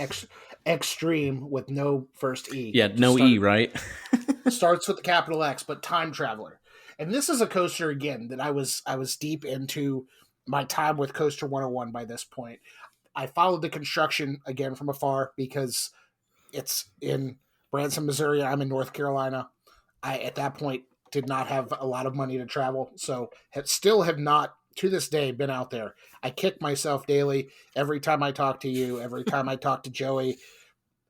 extreme with no first E. Yeah, no E, right? Starts with the capital X, but Time Traveler. And this is a coaster, again, that I was deep into my time with Coaster101 by this point. I followed the construction, again, from afar because it's in Branson, Missouri. I'm in North Carolina. I, at that point, did not have a lot of money to travel, so still have not, to this day, been out there. I kick myself daily. Every time I talk to you, every time I talk to Joey,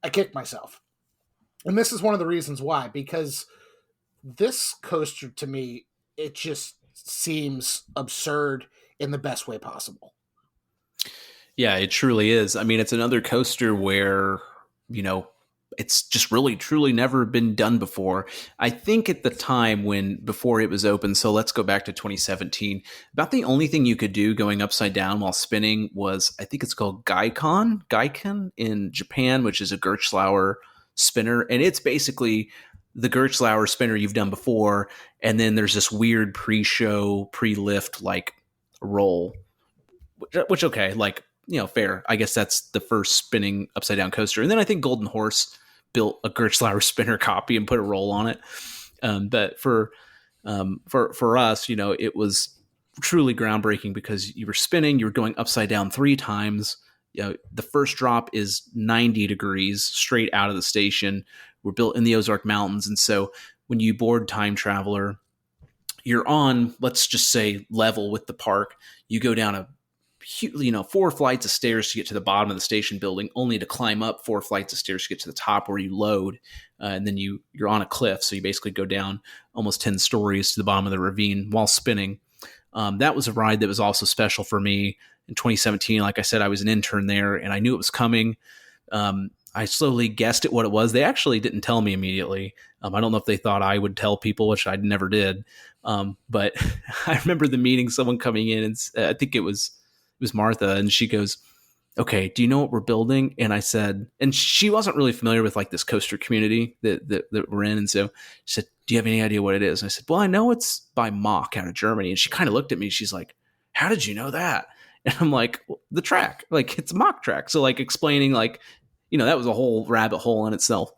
I kick myself. And this is one of the reasons why, because this coaster, to me, it just seems absurd in the best way possible. Yeah, it truly is. I mean, it's another coaster where, it's just really, truly never been done before. I think at the time before it was open, so let's go back to 2017, about the only thing you could do going upside down while spinning was, I think it's called Gaikan in Japan, which is a Gertschlauer spinner. And it's basically the Gertschlauer spinner you've done before. And then there's this weird pre-show, pre-lift like roll, which okay, like, fair. I guess that's the first spinning upside down coaster. And then I think Golden Horse built a Gertschlauer spinner copy and put a roll on it. But for us, it was truly groundbreaking because you were spinning, you were going upside down 3 times. The first drop is 90 degrees straight out of the station. We're built in the Ozark Mountains. And so when you board Time Traveler, you're on, let's just say, level with the park. You go down a 4 flights of stairs to get to the bottom of the station building, only to climb up 4 flights of stairs to get to the top where you load. And then you're on a cliff. So you basically go down almost 10 stories to the bottom of the ravine while spinning. That was a ride that was also special for me in 2017. Like I said, I was an intern there and I knew it was coming. I slowly guessed at what it was. They actually didn't tell me immediately. I don't know if they thought I would tell people, which I never did. But I remember the meeting, someone coming in and I think it was Martha, and she goes, "Okay, do you know what we're building?" And I said, and she wasn't really familiar with like this coaster community that we're in. And so she said, "Do you have any idea what it is?" And I said, "Well, I know it's by Mach out of Germany." And she kind of looked at me. She's like, "How did you know that?" And I'm like, well, the track, like it's a mock track. So like explaining like, that was a whole rabbit hole in itself.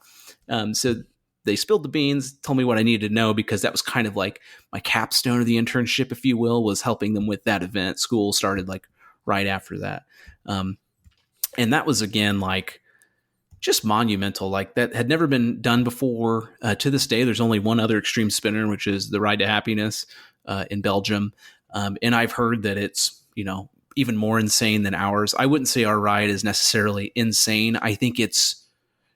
So they spilled the beans, told me what I needed to know, because that was kind of like my capstone of the internship, if you will, was helping them with that event. School started like right after that. And that was, again, like just monumental. Like that had never been done before. To this day, there's only one other extreme spinner, which is the Ride to Happiness in Belgium. And I've heard that it's, even more insane than ours. I wouldn't say our ride is necessarily insane. I think it's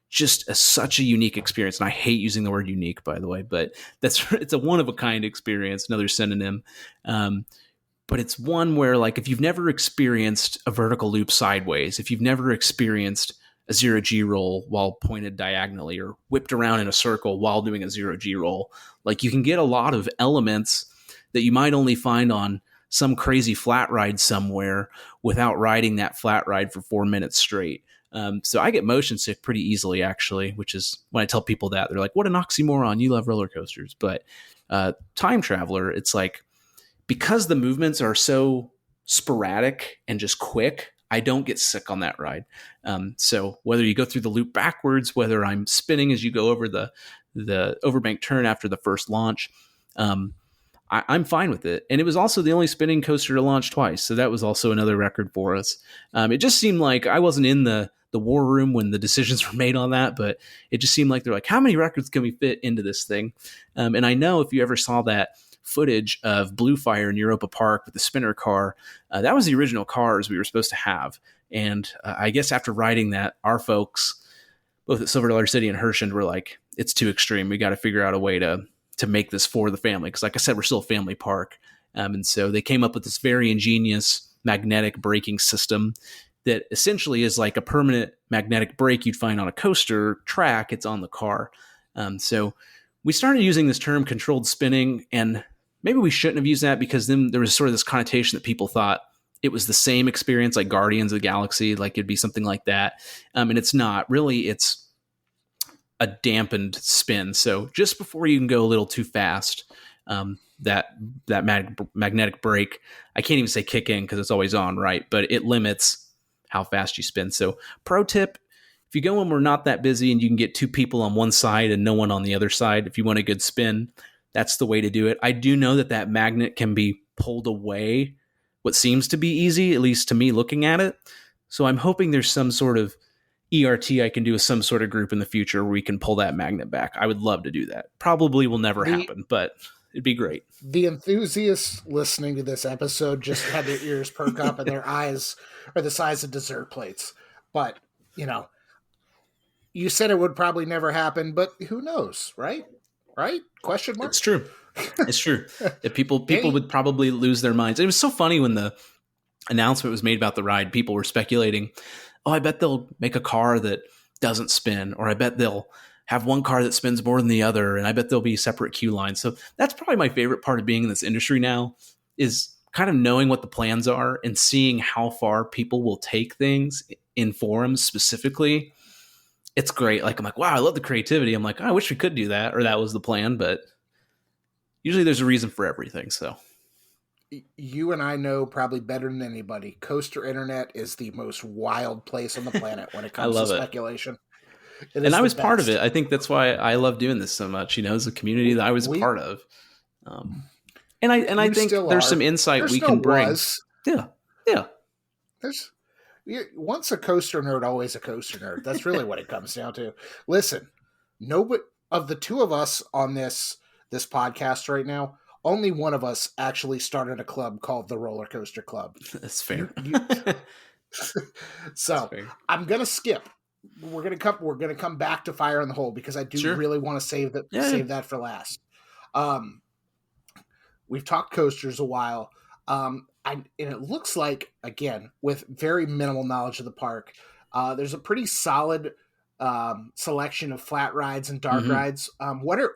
just such a unique experience. And I hate using the word unique, by the way, but it's a one of a kind experience, another synonym. But it's one where, like, if you've never experienced a vertical loop sideways, if you've never experienced a 0G roll while pointed diagonally, or whipped around in a circle while doing a 0G roll, like, you can get a lot of elements that you might only find on some crazy flat ride somewhere without riding that flat ride for 4 minutes straight. So I get motion sick pretty easily, actually, which is when I tell people that, they're like, what an oxymoron, you love roller coasters. But Time Traveler, it's like, because the movements are so sporadic and just quick, I don't get sick on that ride. So whether you go through the loop backwards, whether I'm spinning as you go over the overbank turn after the first launch, I'm fine with it. And it was also the only spinning coaster to launch twice. So that was also another record for us. It just seemed like I wasn't in the war room when the decisions were made on that, but it just seemed like they're like, how many records can we fit into this thing? And I know if you ever saw that footage of Blue Fire in Europa Park with the spinner car, that was the original cars we were supposed to have. And I guess after riding that, our folks, both at Silver Dollar City and Hershend, were like, it's too extreme. We got to figure out a way to make this for the family. Because like I said, we're still a family park. And so they came up with this very ingenious magnetic braking system that essentially is like a permanent magnetic brake you'd find on a coaster track. It's on the car. So we started using this term controlled spinning, and maybe we shouldn't have used that, because then there was sort of this connotation that people thought it was the same experience like Guardians of the Galaxy, like it'd be something like that. And it's not. Really, it's a dampened spin. So just before you can go a little too fast, that magnetic brake, I can't even say kick in because it's always on, right? But it limits how fast you spin. So pro tip, if you go when we're not that busy and you can get two people on one side and no one on the other side, if you want a good spin, that's the way to do it. I do know that magnet can be pulled away, what seems to be easy, at least to me looking at it. So I'm hoping there's some sort of ERT I can do with some sort of group in the future where we can pull that magnet back. I would love to do that. Probably will never happen, but it'd be great. The enthusiasts listening to this episode just had their ears perk up and their eyes are the size of dessert plates. But, you said it would probably never happen, but who knows, right? Right? Question mark? It's true. It's true. If people would probably lose their minds. It was so funny when the announcement was made about the ride. People were speculating, oh, I bet they'll make a car that doesn't spin, or I bet they'll have one car that spins more than the other, and I bet there'll be separate queue lines. So that's probably my favorite part of being in this industry now, is kind of knowing what the plans are and seeing how far people will take things in forums specifically. It's great. Like, I'm like, wow, I love the creativity. I'm like, oh, I wish we could do that, or that was the plan, but usually there's a reason for everything. So you and I know probably better than anybody, Coaster Internet is the most wild place on the planet when it comes to speculation. And I was part of it. I think that's why I love doing this so much. It's a community that I was a part of. And I think there's some insight we can bring. Yeah. Once a coaster nerd, always a coaster nerd. That's really what it comes down to. Listen, nobody of the two of us on this podcast right now, only one of us actually started a club called the Roller Coaster Club. That's fair. So I'm gonna skip. We're gonna come back to Fire in the Hole, because I do really want to save that for last. We've talked coasters a while. And it looks like, again, with very minimal knowledge of the park, there's a pretty solid selection of flat rides and dark rides. What are,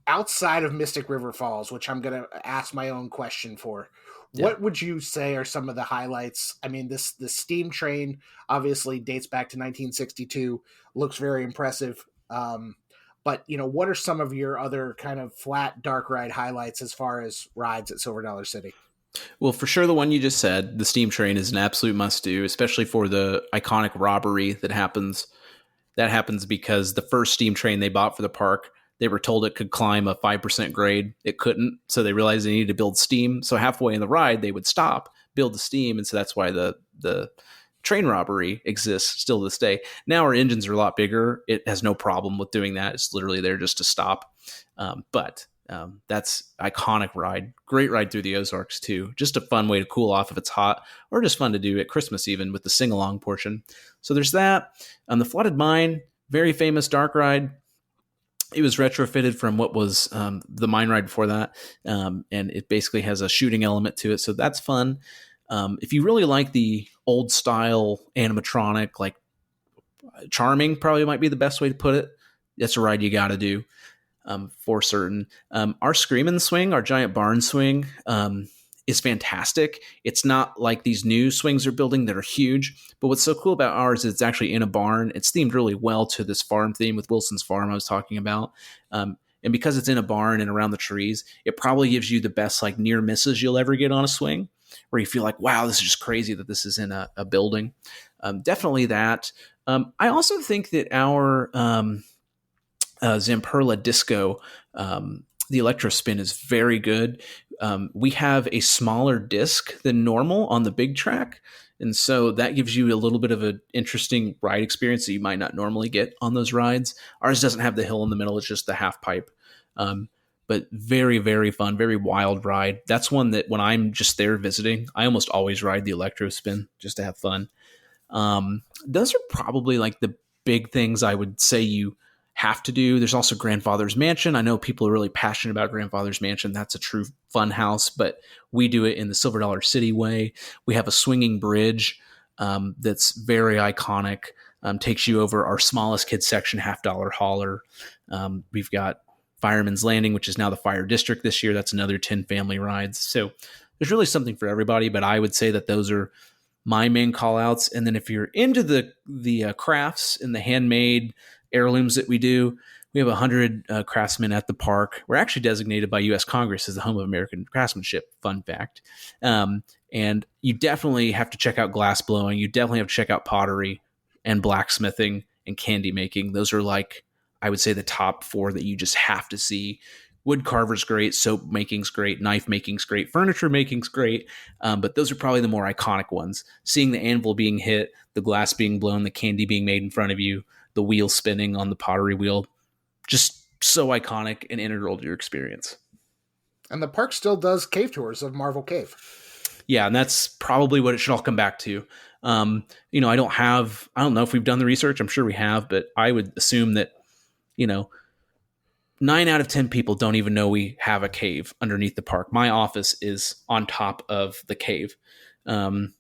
outside of Mystic River Falls, which I'm going to ask my own question for, what would you say are some of the highlights? I mean, the steam train obviously dates back to 1962, looks very impressive. But, what are some of your other kind of flat dark ride highlights as far as rides at Silver Dollar City? Well, for sure, the one you just said, the steam train, is an absolute must do, especially for the iconic robbery that happens. That happens because the first steam train they bought for the park, they were told it could climb a 5% grade. It couldn't, so they realized they needed to build steam. So halfway in the ride, they would stop, build the steam, and so that's why the train robbery exists still to this day. Now our engines are a lot bigger. It has no problem with doing that. It's literally there just to stop. But that's iconic ride. Great ride through the Ozarks too. Just a fun way to cool off if it's hot, or just fun to do at Christmas even with the sing-along portion. So there's that. The Flooded Mine, very famous dark ride. It was retrofitted from what was the mine ride before that, and it basically has a shooting element to it, so that's fun. If you really like the old style animatronic, like Charming probably might be the best way to put it. That's a ride you got to do for certain. Our Screamin' Swing, our giant barn swing, is fantastic. It's not like these new swings they're building that are huge, but what's so cool about ours is it's actually in a barn. It's themed really well to this farm theme with Wilson's Farm I was talking about. And because it's in a barn and around the trees, it probably gives you the best like near misses you'll ever get on a swing, where you feel like, wow, this is just crazy that this is in a building. Definitely that. I also think that our Zamperla Disco, the electro spin, is very good. We have a smaller disc than normal on the big track, and so that gives you a little bit of an interesting ride experience that you might not normally get on those rides. Ours doesn't have the hill in the middle, it's just the half pipe. But very, very fun, very wild ride. That's one that when I'm just there visiting, I almost always ride the electro spin just to have fun. Those are probably like the big things I would say you have to do. There's also Grandfather's Mansion. I know people are really passionate about Grandfather's Mansion. That's a true fun house, but we do it in the Silver Dollar City way. We have a swinging bridge that's very iconic. Takes you over our smallest kids section, $50 hauler. We've got Fireman's Landing, which is now the Fire District this year. That's another 10 family rides. So there's really something for everybody, but I would say that those are my main call outs. And then if you're into the crafts and the handmade heirlooms that we do, we have 100 craftsmen at the park. We're actually designated by U.S. Congress as the home of American craftsmanship. Fun fact. And you definitely have to check out glass blowing. You definitely have to check out pottery and blacksmithing and candy making. Those are like, I would say, the top 4 that you just have to see. Wood carver's great, soap making's great, knife making's great, furniture making's great, but those are probably the more iconic ones. Seeing the anvil being hit, the glass being blown, the candy being made in front of you, the wheel spinning on the pottery wheel, just so iconic and integral to your experience. And the park still does cave tours of Marvel Cave. Yeah, and that's probably what it should all come back to. I don't know if we've done the research. I'm sure we have, but I would assume that 9 out of 10 people don't even know we have a cave underneath the park. My office is on top of the cave. And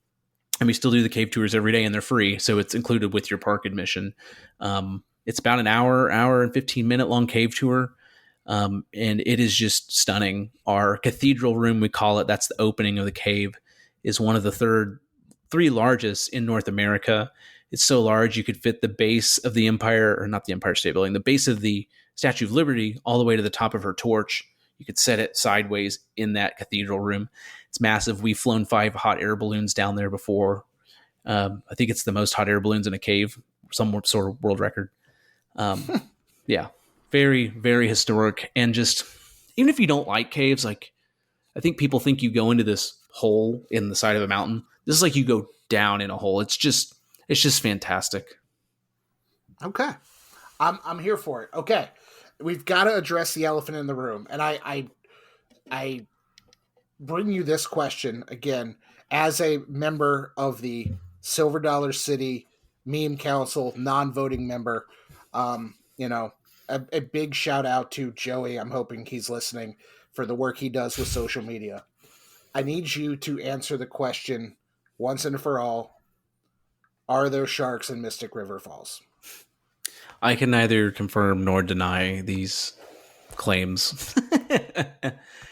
we still do the cave tours every day, and they're free. So it's included with your park admission. It's about an hour and 15-minute long cave tour. And it is just stunning. Our cathedral room, we call it, that's the opening of the cave, is one of the 3 largest in North America. It's so large you could fit the base of the Empire, or not the Empire State Building, the base of the Statue of Liberty all the way to the top of her torch. You could set it sideways in that cathedral room. It's massive. We've flown 5 hot air balloons down there before. I think it's the most hot air balloons in a cave, some sort of world record. Yeah, very, very historic. And just, even if you don't like caves, like, I think people think you go into this hole in the side of a mountain. This is like you go down in a hole. It's just fantastic. Okay. I'm here for it. Okay. We've got to address the elephant in the room. And I bring you this question again as a member of the Silver Dollar City Meme Council, non-voting member. A big shout out to Joey. I'm hoping he's listening for the work he does with social media. I need you to answer the question once and for all. Are there sharks in Mystic River Falls? I can neither confirm nor deny these claims.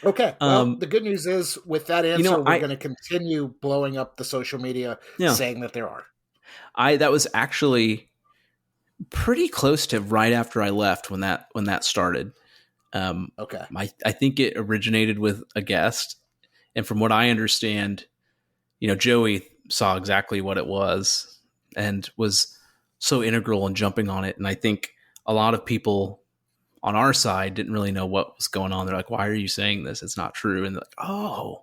Okay. Well, the good news is with that answer, we're going to continue blowing up the social media saying that there are. That was actually pretty close to right after I left when that started. Okay. I think it originated with a guest, And from what I understand, Joey saw exactly what it was and was so integral in jumping on it. And I think a lot of people on our side didn't really know what was going on. They're like, why are you saying this? It's not true. And they're like, oh,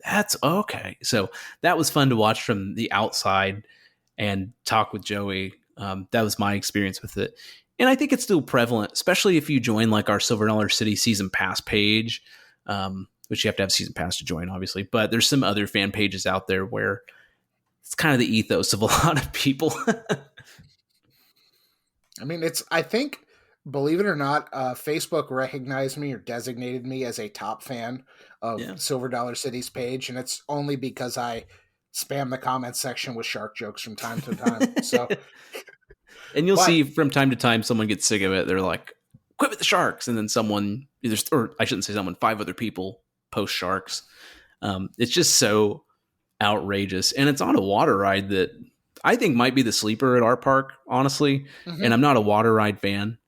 that's okay. So that was fun to watch from the outside and talk with Joey. That was my experience with it. And I think it's still prevalent, especially if you join like our Silver Dollar City season pass page, which you have to have season pass to join, obviously. But there's some other fan pages out there where it's kind of the ethos of a lot of people. I mean, I think, believe it or not, Facebook recognized me or designated me as a top fan of Silver Dollar City's page. And it's only because I spam the comment section with shark jokes from time to time. So, and you'll see from time to time, someone gets sick of it. They're like, quit with the sharks. And then someone, or I shouldn't say someone, 5 other people post sharks. It's just so outrageous. And it's on a water ride that I think might be the sleeper at our park, honestly. Mm-hmm. And I'm not a water ride fan,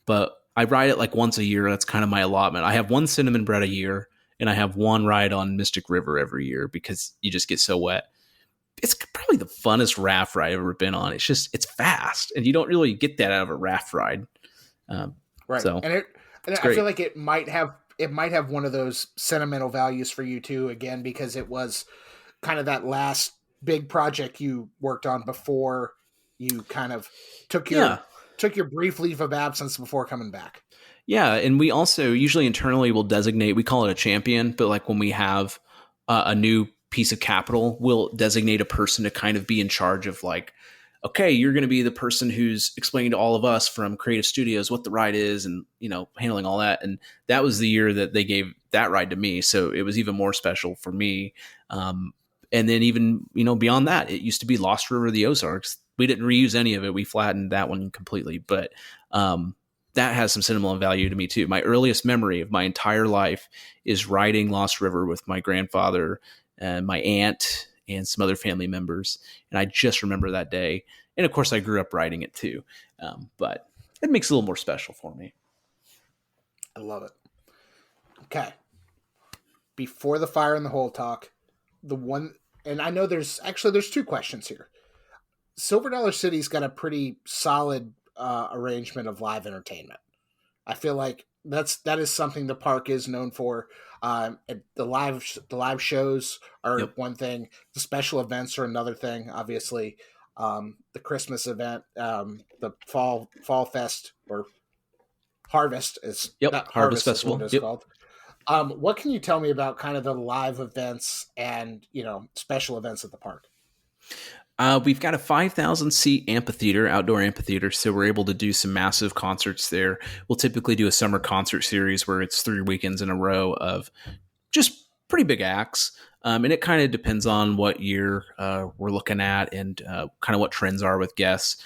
but I ride it like once a year. That's kind of my allotment. I have one cinnamon bread a year, and I have one ride on Mystic River every year because you just get so wet. It's probably the funnest raft ride I've ever been on. It's fast, and you don't really get that out of a raft ride. Right. So and I feel like it might have one of those sentimental values for you too, again, because it was kind of that last big project you worked on before you kind of took your brief leave of absence before coming back. Yeah. And we also usually internally will designate, we call it a champion, but like when we have a new piece of capital, we'll designate a person to kind of be in charge of like, okay, you're going to be the person who's explaining to all of us from creative studios what the ride is and, handling all that. And that was the year that they gave that ride to me. So it was even more special for me. And then even, beyond that, it used to be Lost River of the Ozarks. We didn't reuse any of it. We flattened that one completely. But that has some sentimental value to me too. My earliest memory of my entire life is riding Lost River with my grandfather and my aunt and some other family members. And I just remember that day. And of course, I grew up riding it too. But it makes it a little more special for me. I love it. Okay. Before the fire in the hole talk, and I know there's 2 questions here. Silver Dollar City's got a pretty solid arrangement of live entertainment. I feel like that is something the park is known for. The live shows are one thing. The special events are another thing. Obviously, the Christmas event, the fall fest or harvest is harvest festival. Is what it's called. What can you tell me about kind of the live events and special events at the park? We've got a 5,000 seat amphitheater, outdoor amphitheater, so we're able to do some massive concerts there. We'll typically do a summer concert series where it's 3 weekends in a row of just pretty big acts. And it kind of depends on what year we're looking at and kind of what trends are with guests.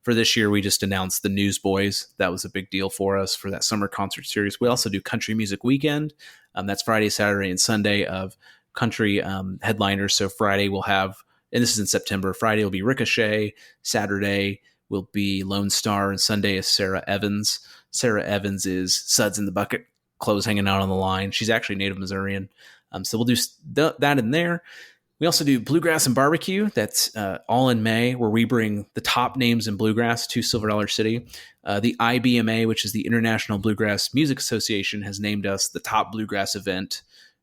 For this year, we just announced the Newsboys. That was a big deal for us for that summer concert series. We also do Country Music Weekend. That's Friday, Saturday, and Sunday of country headliners. So Friday we'll have, and this is in September, Friday will be Ricochet. Saturday will be Lone Star, and Sunday is Sarah Evans. Sarah Evans is Suds in the Bucket, clothes hanging out on the line. She's actually native Missourian. So we'll do that in there. We also do Bluegrass and Barbecue. That's all in May, where we bring the top names in bluegrass to Silver Dollar City. The IBMA, which is the International Bluegrass Music Association, has named us the top bluegrass event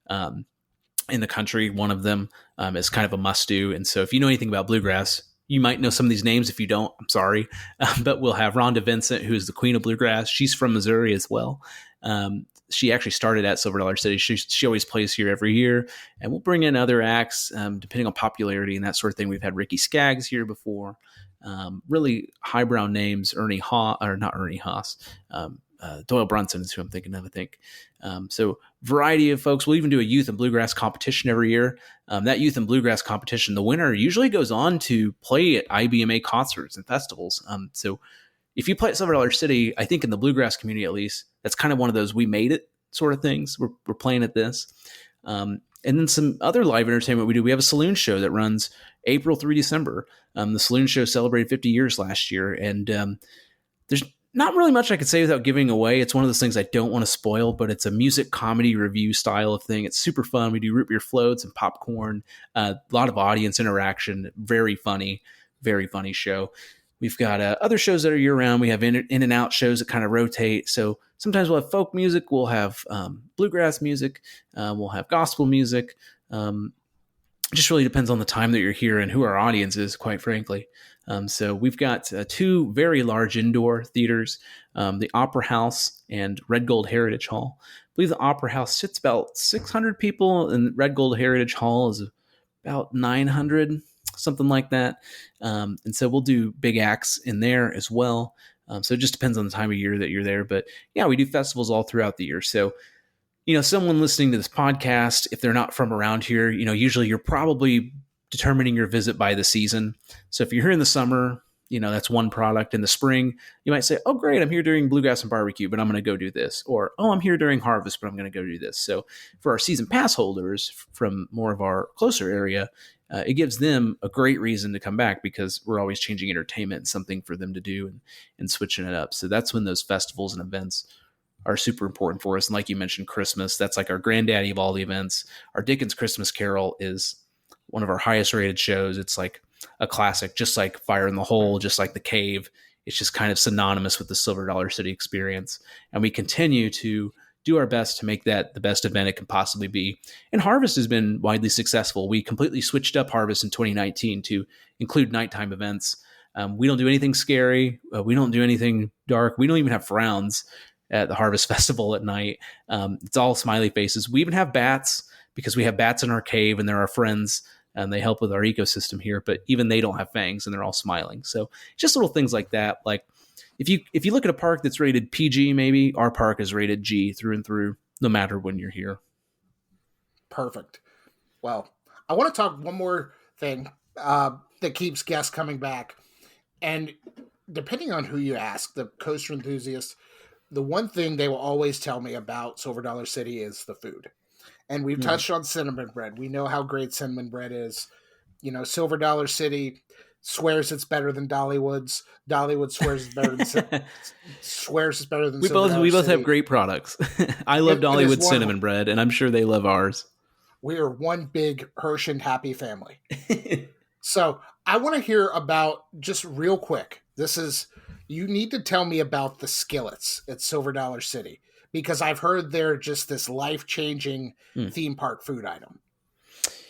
in the country. One of them is kind of a must-do. And so if you know anything about bluegrass, you might know some of these names. If you don't, I'm sorry. But we'll have Rhonda Vincent, who is the queen of bluegrass. She's from Missouri as well. She actually started at Silver Dollar City. She always plays here every year. And we'll bring in other acts depending on popularity and that sort of thing. We've had Ricky Skaggs here before. Really highbrow names, Doyle Brunson is who I'm thinking of, I think. So variety of folks. We'll even do a youth and bluegrass competition every year. That youth and bluegrass competition, the winner usually goes on to play at IBMA concerts and festivals. So if you play at Silver Dollar City, I think in the bluegrass community at least, that's kind of one of those we made it sort of things. We're playing at this. And then some other live entertainment we do. We have a saloon show that runs April through December. The saloon show celebrated 50 years last year. And there's Not really much I could say without giving away. It's one of those things I don't want to spoil, but it's a music comedy review style of thing. It's super fun. We do root beer floats and popcorn, a lot of audience interaction. Very funny show. We've got other shows that are year round. We have in and out shows that kind of rotate. So sometimes we'll have folk music, we'll have bluegrass music, we'll have gospel music. It just really depends on the time that you're here and who our audience is, quite frankly. So we've got two very large indoor theaters, the Opera House and Red Gold Heritage Hall. I believe the Opera House sits about 600 people, and Red Gold Heritage Hall is about 900, something like that. And so we'll do big acts in there as well. So it just depends on the time of year that you're there. But yeah, we do festivals all throughout the year. So someone listening to this podcast, if they're not from around here, usually you're probably determining your visit by the season. So if you're here in the summer, that's one product. In the spring, you might say, oh, great, I'm here during Bluegrass and Barbecue, but I'm going to go do this. Or, oh, I'm here during Harvest, but I'm going to go do this. So for our season pass holders from more of our closer area, it gives them a great reason to come back because we're always changing entertainment and something for them to do and switching it up. So that's when those festivals and events are super important for us. And like you mentioned, Christmas, that's like our granddaddy of all the events. Our Dickens Christmas Carol is one of our highest rated shows. It's like a classic, just like Fire in the Hole, just like The Cave. It's just kind of synonymous with the Silver Dollar City experience. And we continue to do our best to make that the best event it can possibly be. And Harvest has been widely successful. We completely switched up Harvest in 2019 to include nighttime events. We don't do anything scary. We don't do anything dark. We don't even have frowns at the Harvest Festival at night. It's all smiley faces. We even have bats because we have bats in our cave and they're our friends and they help with our ecosystem here, but even they don't have fangs and they're all smiling. So just little things like that. Like if you look at a park that's rated PG, maybe our park is rated G through and through, no matter when you're here. Perfect. Well, I want to talk one more thing that keeps guests coming back. And depending on who you ask, the coaster enthusiast, the one thing they will always tell me about Silver Dollar City is the food. And we've touched on cinnamon bread. We know how great cinnamon bread is. Silver Dollar City swears it's better than Dollywood's. Dollywood swears it's better than swears it's better than we Silver Dollar both City. Have great products. I love Dollywood cinnamon bread, and I'm sure they love ours. We are one big Hirsch and happy family. So I want to hear about, just real quick, you need to tell me about the skillets at Silver Dollar City, because I've heard they're just this life-changing theme park food item.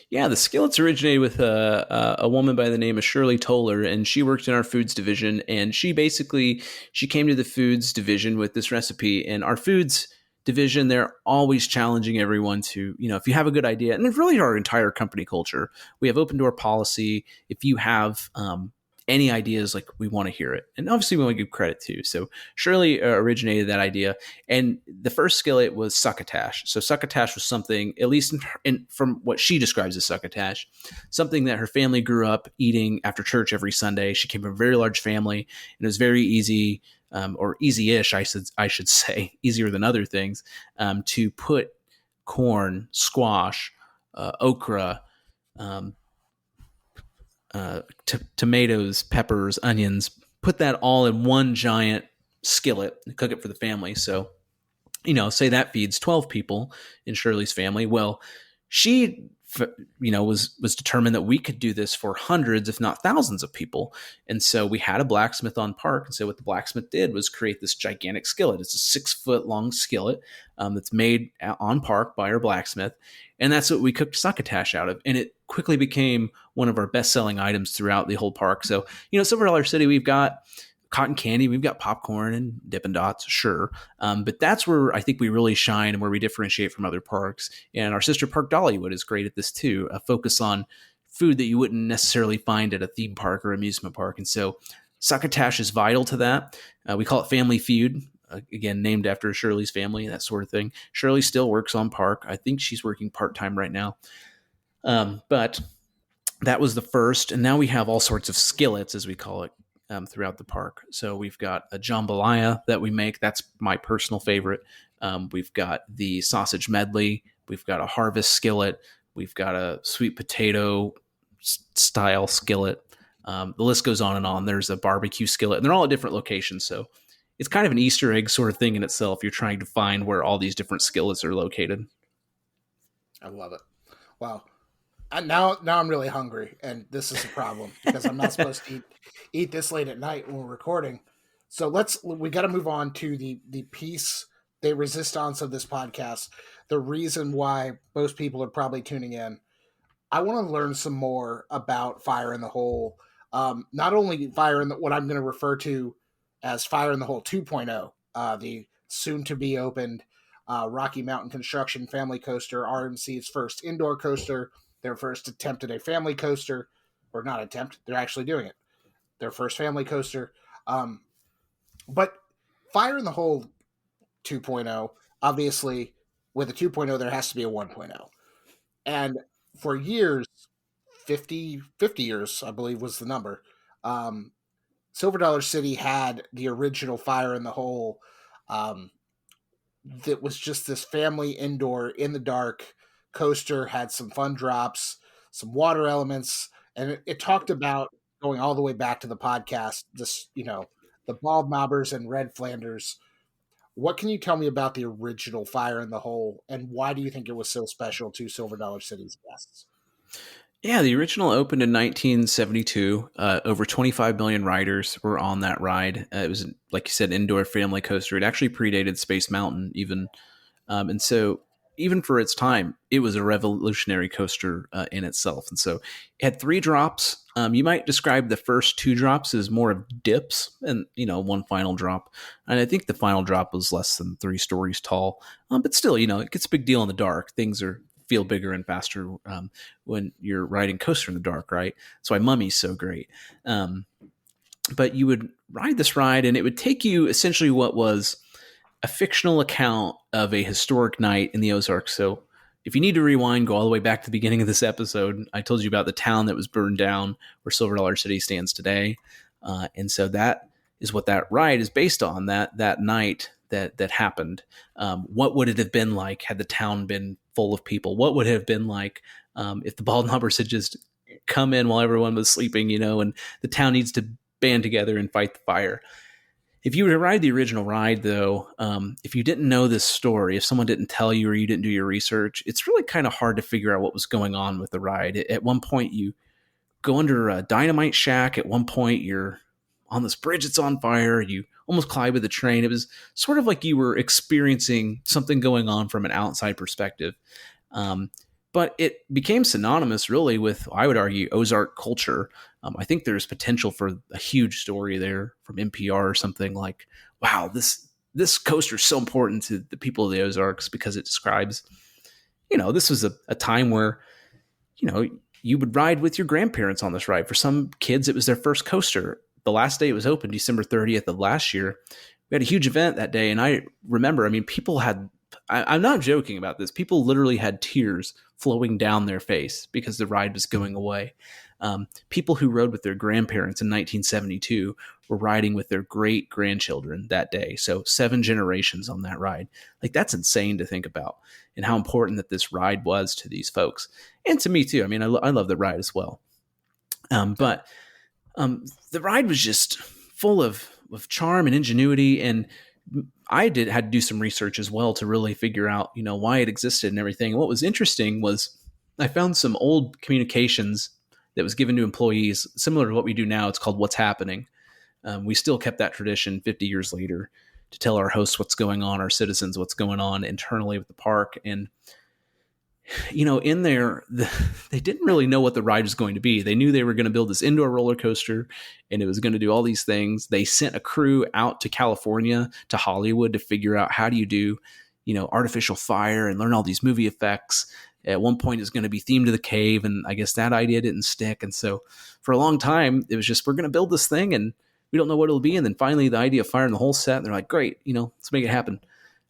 Yeah, the skillets originated with a woman by the name of Shirley Toller, and she worked in our foods division, and she came to the foods division with this recipe. And our foods division, they're always challenging everyone to, if you have a good idea, and it's really our entire company culture. We have open door policy. If you have any ideas, like, we want to hear it. And obviously we want to give credit to. So Shirley originated that idea. And the first skillet was succotash. So succotash was something, at least from what she describes as succotash, something that her family grew up eating after church every Sunday. She came from a very large family, and it was very easy, or easy-ish, I should say, easier than other things, to put corn, squash, okra, tomatoes, peppers, onions, put that all in one giant skillet and cook it for the family. So, say that feeds 12 people in Shirley's family. Well, she, was determined that we could do this for hundreds, if not thousands of people. And so we had a blacksmith on park. And so what the blacksmith did was create this gigantic skillet. It's a 6-foot long skillet that's made on park by our blacksmith. And that's what we cooked succotash out of. And it quickly became one of our best-selling items throughout the whole park. So, Silver Dollar City, we've got cotton candy, we've got popcorn and Dippin' Dots, sure. But that's where I think we really shine and where we differentiate from other parks. And our sister park, Dollywood, is great at this too. A focus on food that you wouldn't necessarily find at a theme park or amusement park. And so succotash is vital to that. We call it Family Feud. Again, named after Shirley's family, that sort of thing. Shirley still works on park. I think she's working part-time right now. But that was the first. And now we have all sorts of skillets, as we call it, throughout the park. So we've got a jambalaya that we make. That's my personal favorite. We've got the sausage medley. We've got a harvest skillet. We've got a sweet potato style skillet. The list goes on and on. There's a barbecue skillet, and they're all at different locations. So it's kind of an Easter egg sort of thing in itself. You're trying to find where all these different skillets are located. I love it. Wow. Now I'm really hungry, and this is a problem because I'm not supposed to eat this late at night when we're recording. So we got to move on to the piece, the resistance of this podcast, the reason why most people are probably tuning in. I want to learn some more about Fire in the Hole. Not only what I'm going to refer to as Fire in the Hole 2.0, the soon to be opened Rocky Mountain Construction Family Coaster, RMC's first indoor coaster, their first attempt at a family coaster, or not attempt, they're actually doing it. Their first family coaster. But Fire in the Hole 2.0, obviously, with a 2.0, there has to be a 1.0. And for years, 50 years, I believe was the number, Silver Dollar City had the original Fire in the Hole that was just this family indoor in the dark coaster, had some fun drops, some water elements, and it talked about going all the way back to the podcast, the bald knobbers and red Flanders. What can you tell me about the original Fire in the Hole, and why do you think it was so special to Silver Dollar City's guests? Yeah, the original opened in 1972. Over 25 million riders were on that ride. It was, like you said, indoor family coaster. It actually predated Space Mountain even. And so even for its time, it was a revolutionary coaster in itself. And so it had 3 drops. You might describe the first 2 drops as more of dips and, one final drop. And I think the final drop was less than 3 stories tall. But still, it gets a big deal in the dark. Things feel bigger and faster when you're riding coaster in the dark, right? That's why Mummy's so great. But you would ride this ride, and it would take you essentially what was a fictional account of a historic night in the Ozarks. So if you need to rewind, go all the way back to the beginning of this episode. I told you about the town that was burned down where Silver Dollar City stands today. And so that is what that ride is based on, that night that happened. What would it have been like had the town been full of people? What would it have been like if the bald knobbers had just come in while everyone was sleeping, and the town needs to band together and fight the fire? If you were to ride the original ride, though, if you didn't know this story, if someone didn't tell you or you didn't do your research, it's really kind of hard to figure out what was going on with the ride. At one point, you go under a dynamite shack. At one point, you're on this bridge that's on fire. You almost collide with the train. It was sort of like you were experiencing something going on from an outside perspective. But it became synonymous, really, with, I would argue, Ozark culture. I think there's potential for a huge story there from NPR or something like, wow, this coaster is so important to the people of the Ozarks because it describes, this was a time where, you would ride with your grandparents on this ride. For some kids, it was their first coaster. The last day it was open, December 30th of last year, we had a huge event that day. And I remember, people had, I'm not joking about this, people literally had tears flowing down their face because the ride was going away. People who rode with their grandparents in 1972 were riding with their great grandchildren that day. So 7 generations on that ride. Like, that's insane to think about, and how important that this ride was to these folks. And to me too. I love the ride as well. But the ride was just full of charm and ingenuity. And I had to do some research as well to really figure out, why it existed and everything. And what was interesting was I found some old communications that was given to employees, similar to what we do now. It's called What's Happening. We still kept that tradition 50 years later to tell our hosts what's going on, our citizens what's going on internally with the park. And, in there, they didn't really know what the ride was going to be. They knew they were going to build this indoor roller coaster and it was going to do all these things. They sent a crew out to California, to Hollywood, to figure out how do you do, artificial fire and learn all these movie effects. At one point, it's going to be themed to the cave, and I guess that idea didn't stick. And so for a long time, it was just, we're going to build this thing and we don't know what it'll be. And then finally, the idea of Fire in the Hole set, and they're like, great, let's make it happen.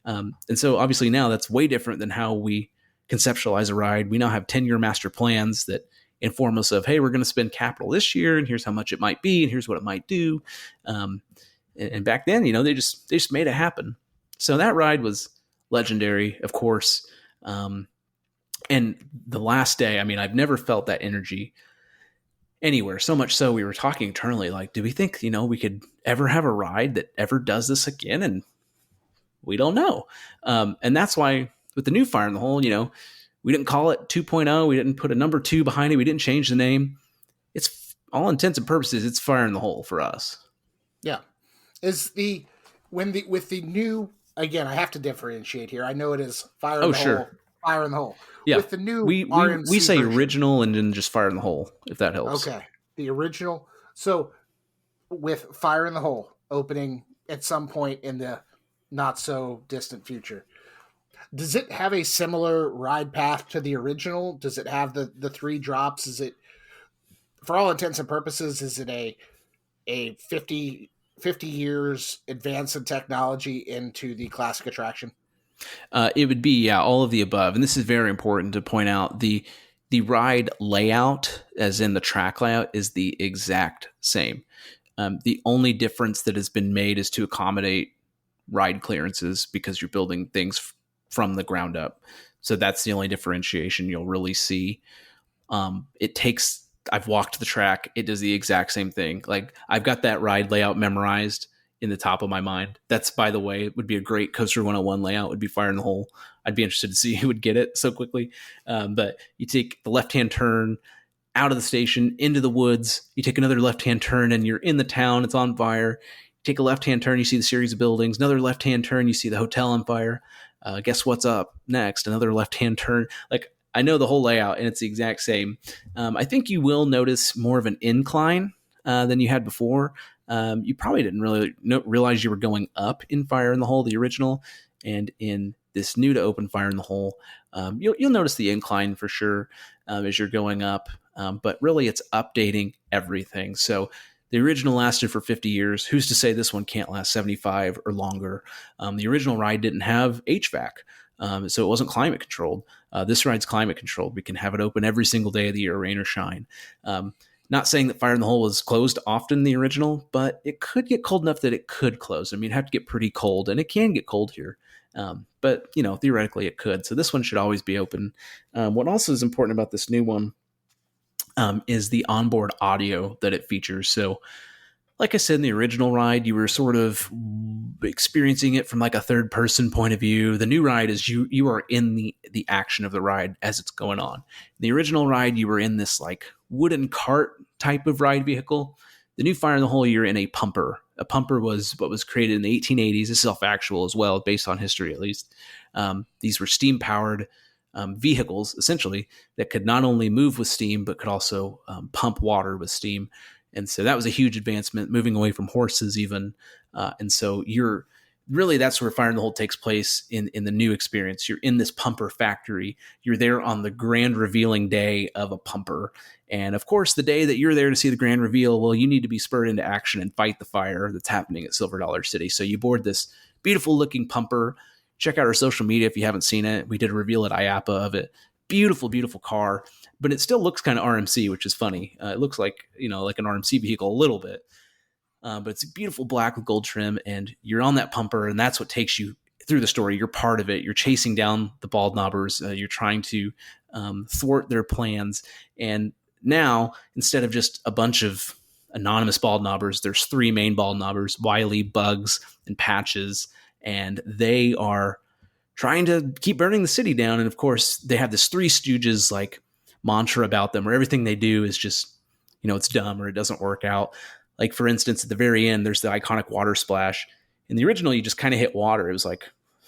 And so obviously now that's way different than how we conceptualize a ride. We now have 10-year master plans that inform us of, hey, we're going to spend capital this year, and here's how much it might be, and here's what it might do. And back then, they just made it happen. So that ride was legendary, of course. And the last day, I've never felt that energy anywhere. So much so we were talking internally, like, do we think, we could ever have a ride that ever does this again? And we don't know. And that's why with the new Fire in the Hole, we didn't call it 2.0. We didn't put a number 2 behind it. We didn't change the name. It's all intents and purposes, it's Fire in the Hole for us. Yeah. With the new, again, I have to differentiate here. I know it is Fire in the Hole, Fire in the Hole. Yeah. With the new we say version, original and then just Fire in the Hole, if that helps. Okay. The original. So with Fire in the Hole opening at some point in the not so distant future, does it have a similar ride path to the original? Does it have the 3 drops? Is it, for all intents and purposes, is it a 50 years advance in technology into the classic attraction? It would be, all of the above. And this is very important to point out. The ride layout, as in the track layout, is the exact same. The only difference that has been made is to accommodate ride clearances, because you're building things from the ground up. So that's the only differentiation you'll really see. I've walked the track. It does the exact same thing. Like, I've got that ride layout memorized in the top of my mind. That's, by the way, it would be a great Coaster101 layout, would be Fire in the Hole. I'd be interested to see who would get it so quickly. But you take the left-hand turn out of the station into the woods. You take another left-hand turn and you're in the town. It's on fire. You take a left-hand turn, you see the series of buildings. Another left-hand turn, you see the hotel on fire. Guess what's up next? Another left-hand turn. Like, I know the whole layout, and it's the exact same. I think you will notice more of an incline than you had before. You probably didn't really realize you were going up in Fire in the Hole, the original, and in this new to open Fire in the Hole, you'll notice the incline for sure as you're going up. But really, it's updating everything. So the original lasted for 50 years. Who's to say this one can't last 75 or longer? The original ride didn't have HVAC. So it wasn't climate controlled. This ride's climate controlled. We can have it open every single day of the year, rain or shine. Not saying that Fire in the Hole was closed often, the original, but it could get cold enough that it could close. I mean, it'd have to get pretty cold, and it can get cold here. But, theoretically it could. So this one should always be open. What also is important about this new one is the onboard audio that it features. So, like I said, in the original ride, you were sort of experiencing it from like a third person point of view. The new ride is you are in the action of the ride as it's going on. In the original ride, you were in this like wooden cart type of ride vehicle. The new Fire in the Hole, you're in a pumper. A pumper was what was created in the 1880s. This is self-factual as well, based on history at least. These were steam-powered vehicles, essentially, that could not only move with steam, but could also pump water with steam. And so that was a huge advancement, moving away from horses even. And so that's where Fire in the Hole takes place in the new experience. You're in this pumper factory. You're there on the grand revealing day of a pumper. And of course, the day that you're there to see the grand reveal, well, you need to be spurred into action and fight the fire that's happening at Silver Dollar City. So you board this beautiful looking pumper. Check out our social media if you haven't seen it. We did a reveal at IAPA of it. Beautiful, beautiful car. But it still looks kind of RMC, which is funny. It looks like, like an RMC vehicle a little bit. But it's beautiful black with gold trim, and you're on that pumper, and that's what takes you through the story. You're part of it. You're chasing down the bald knobbers. You're trying to thwart their plans. And now, instead of just a bunch of anonymous bald knobbers, there's 3 main bald knobbers, Wiley, Bugs, and Patches, and they are trying to keep burning the city down. And of course, they have this Three Stooges like mantra about them, where everything they do is just, it's dumb or it doesn't work out. Like, for instance, at the very end, there's the iconic water splash. In the original, you just kind of hit water. It was like,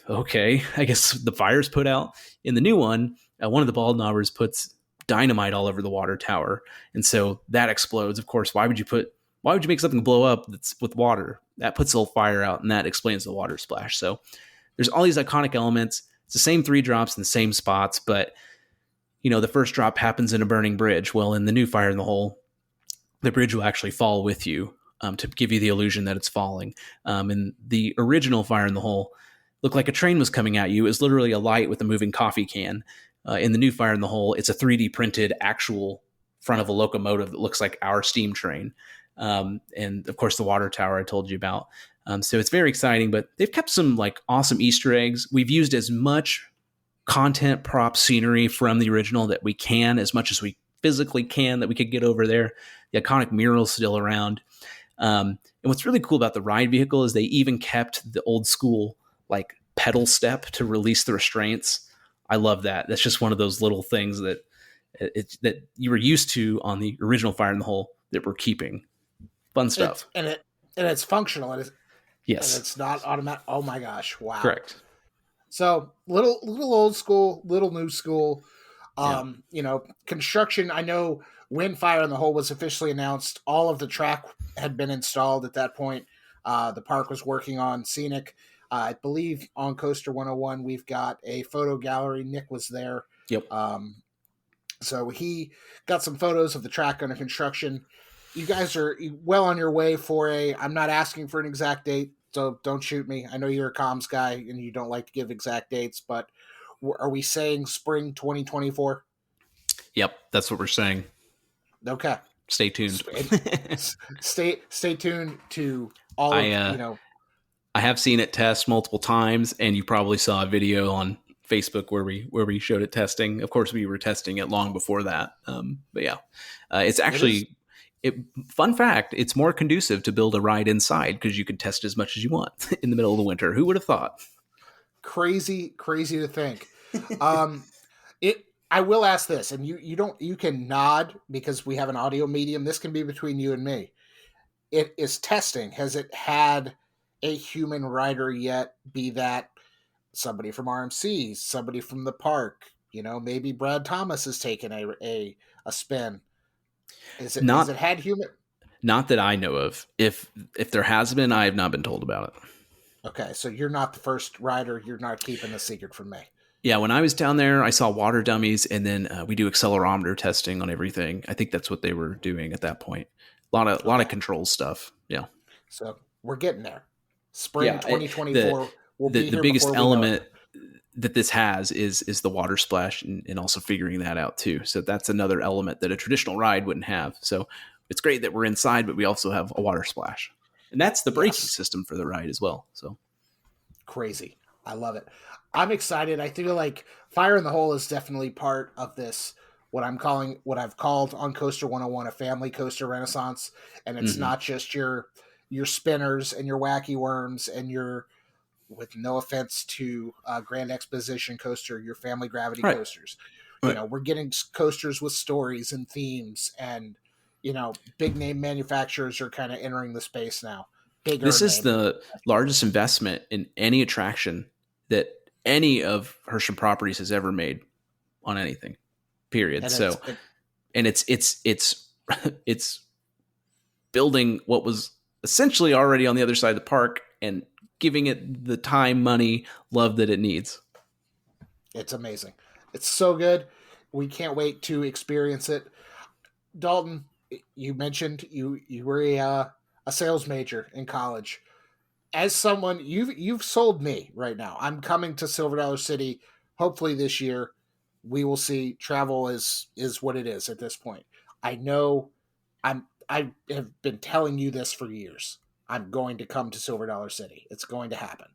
okay, I guess the fire's put out. In the new one of the bald knobbers puts dynamite all over the water tower. And so that explodes. Of course, why would you make something blow up that's with water? That puts the whole fire out, and that explains the water splash. So there's all these iconic elements. It's the same 3 drops in the same spots, but the first drop happens in a burning bridge. Well, in the new Fire in the Hole, the bridge will actually fall with you to give you the illusion that it's falling. In the original Fire in the Hole, looked like a train was coming at you. It was literally a light with a moving coffee can. In the new Fire in the Hole, it's a 3D printed actual front of a locomotive that looks like our steam train. And of course, the water tower I told you about. So it's very exciting, but they've kept some like awesome Easter eggs. We've used as much content, prop, scenery from the original that we can, as much as we physically can that we could get over there. The iconic mural's still around. And what's really cool about the ride vehicle is they even kept the old school like pedal step to release the restraints. I love that. That's just one of those little things that that you were used to on the original Fire in the Hole that we're keeping. Fun stuff. And it's functional. Yes. And it's not automatic. Oh my gosh. Wow. Correct. So little old school, little new school. Construction. I know when Fire in the Hole was officially announced, all of the track had been installed at that point. The park was working on scenic. I believe on Coaster 101, we've got a photo gallery. Nick was there. Yep. So he got some photos of the track under construction. You guys are well on your way for I'm not asking for an exact date, so don't shoot me. I know you're a comms guy and you don't like to give exact dates, but are we saying spring 2024? Yep, that's what we're saying. Okay. Stay tuned. Stay tuned to all I have seen it test multiple times, and you probably saw a video on Facebook where we showed it testing. Of course, we were testing it long before that. But yeah, it's actually fun fact. It's more conducive to build a ride inside because you can test as much as you want in the middle of the winter. Who would have thought? Crazy to think. I will ask this, and you can nod because we have an audio medium. This can be between you and me. It is testing. Has it had a human rider yet? Be that somebody from RMC, somebody from the park, maybe Brad Thomas has taken a spin. Has it had human? Not that I know of. If there has been, I have not been told about it. Okay, so you're not the first rider. You're not keeping the secret from me. Yeah, when I was down there, I saw water dummies, and then we do accelerometer testing on everything. I think that's what they were doing at that point. A lot of control stuff. Yeah. So we're getting there. Spring 2024. The biggest element that this has is the water splash, and also figuring that out too. So that's another element that a traditional ride wouldn't have. So it's great that we're inside, but we also have a water splash, and that's the braking system for the ride as well. So crazy. I love it. I'm excited. I feel like Fire in the Hole is definitely part of this, what I've called on Coaster 101 a family coaster renaissance. And it's not just your spinners and your wacky worms and your, with no offense to Grand Exposition coaster, your family gravity coasters. Right. We're getting coasters with stories and themes, and big name manufacturers are kind of entering the space now. This is the largest investment in any attraction that any of Hersham Properties has ever made on anything, period. And it's building what was essentially already on the other side of the park and giving it the time, money, love that it needs. It's amazing. It's so good. We can't wait to experience it. Dalton, you mentioned you were a sales major in college. As someone, you've sold me right now. I'm coming to Silver Dollar City. Hopefully this year, we will see. Travel is what it is at this point. I know. I have been telling you this for years. I'm going to come to Silver Dollar City. It's going to happen.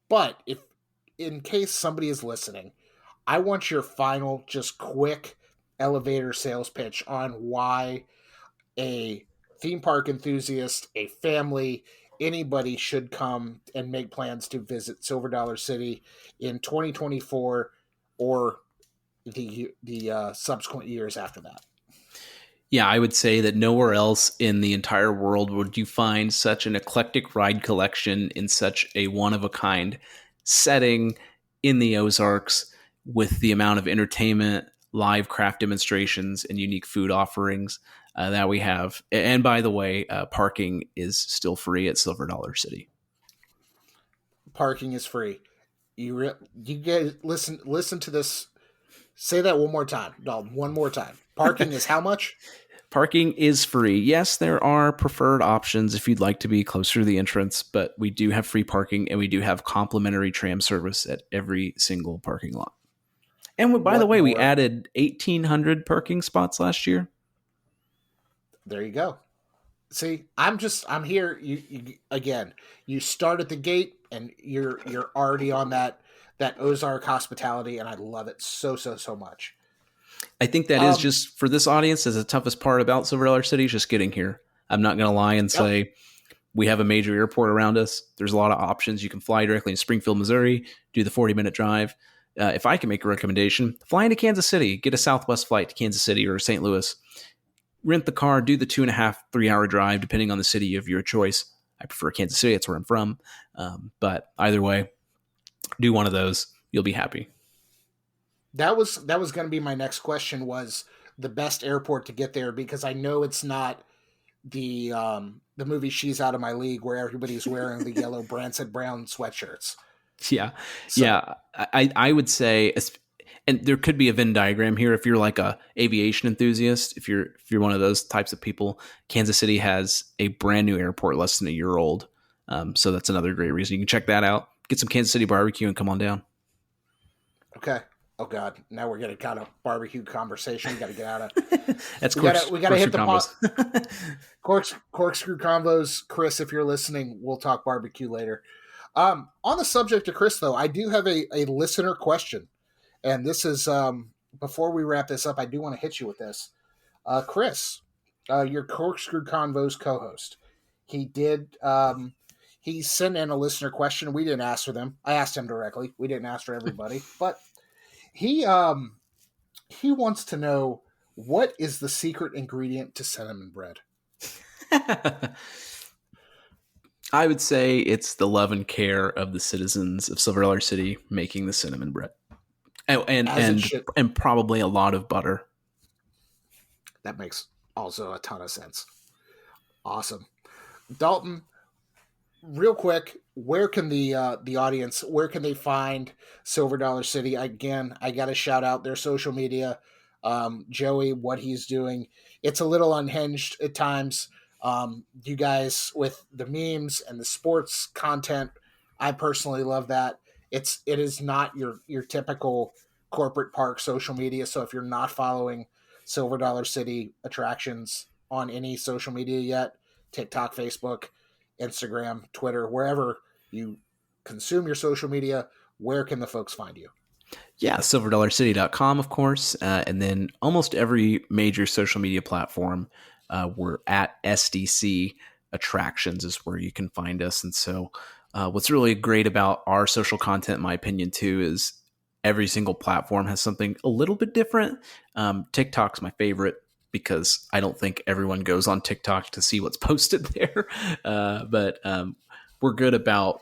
But if, in case somebody is listening, I want your final, just quick elevator sales pitch on why a theme park enthusiast, a family, anybody should come and make plans to visit Silver Dollar City in 2024 or the subsequent years after that. Yeah, I would say that nowhere else in the entire world would you find such an eclectic ride collection in such a one-of-a-kind setting in the Ozarks, with the amount of entertainment, live craft demonstrations, and unique food offerings that we have. And by the way, parking is still free at Silver Dollar City. Parking is free. You guys listen to this. Say that one more time, Dalton. One more time. Parking is how much? Parking is free. Yes, there are preferred options if you'd like to be closer to the entrance, but we do have free parking, and we do have complimentary tram service at every single parking lot. And by the way, we added 1,800 parking spots last year. There you go. See, I'm here. You again, you start at the gate and you're already on that Ozark hospitality, and I love it so much. I think that is just for this audience is the toughest part about Silver Dollar City is just getting here. I'm not going to lie and say we have a major airport around us. There's a lot of options. You can fly directly in Springfield, Missouri, do the 40-minute drive. If I can make a recommendation, fly into Kansas City, get a Southwest flight to Kansas City or St. Louis, rent the car, do the 2.5, 3-hour drive, depending on the city of your choice. I prefer Kansas City. That's where I'm from. But either way, do one of those. You'll be happy. That was going to be my next question, was the best airport to get there, because I know it's not the movie She's Out of My League where everybody's wearing the yellow Branson Brown sweatshirts. Yeah. So, yeah. I would say, and there could be a Venn diagram here. If you're like a aviation enthusiast, if you're one of those types of people, Kansas City has a brand new airport less than a year old. So that's another great reason. You can check that out. Get some Kansas City barbecue and come on down. Okay. Oh God! Now we're getting kind of barbecue conversation. We got to get out of. That's we got to hit the corkscrew combos. Chris, if you're listening, we'll talk barbecue later. On the subject of Chris, though, I do have a listener question, and this is before we wrap this up. I do want to hit you with this, Chris, your corkscrew convos co-host. He did. He sent in a listener question. We didn't ask for them. I asked him directly. We didn't ask for everybody, but. He wants to know, what is the secret ingredient to cinnamon bread? I would say it's the love and care of the citizens of Silver Dollar City making the cinnamon bread, and probably a lot of butter. That makes also a ton of sense. Awesome, Dalton. Real quick, where can the audience, where can they find Silver Dollar City? Again, I got to shout out their social media. Joey, what he's doing, it's a little unhinged at times. You guys with the memes and the sports content, I personally love that. It is not your typical corporate park social media. So if you're not following Silver Dollar City attractions on any social media yet, TikTok, Facebook, Instagram, Twitter, wherever you consume your social media, where can the folks find you? Yeah, silverdollarcity.com, of course. And then almost every major social media platform, we're at SDC Attractions is where you can find us. And so what's really great about our social content, in my opinion, too, is every single platform has something a little bit different. TikTok's my favorite, because I don't think everyone goes on TikTok to see what's posted there. But we're good about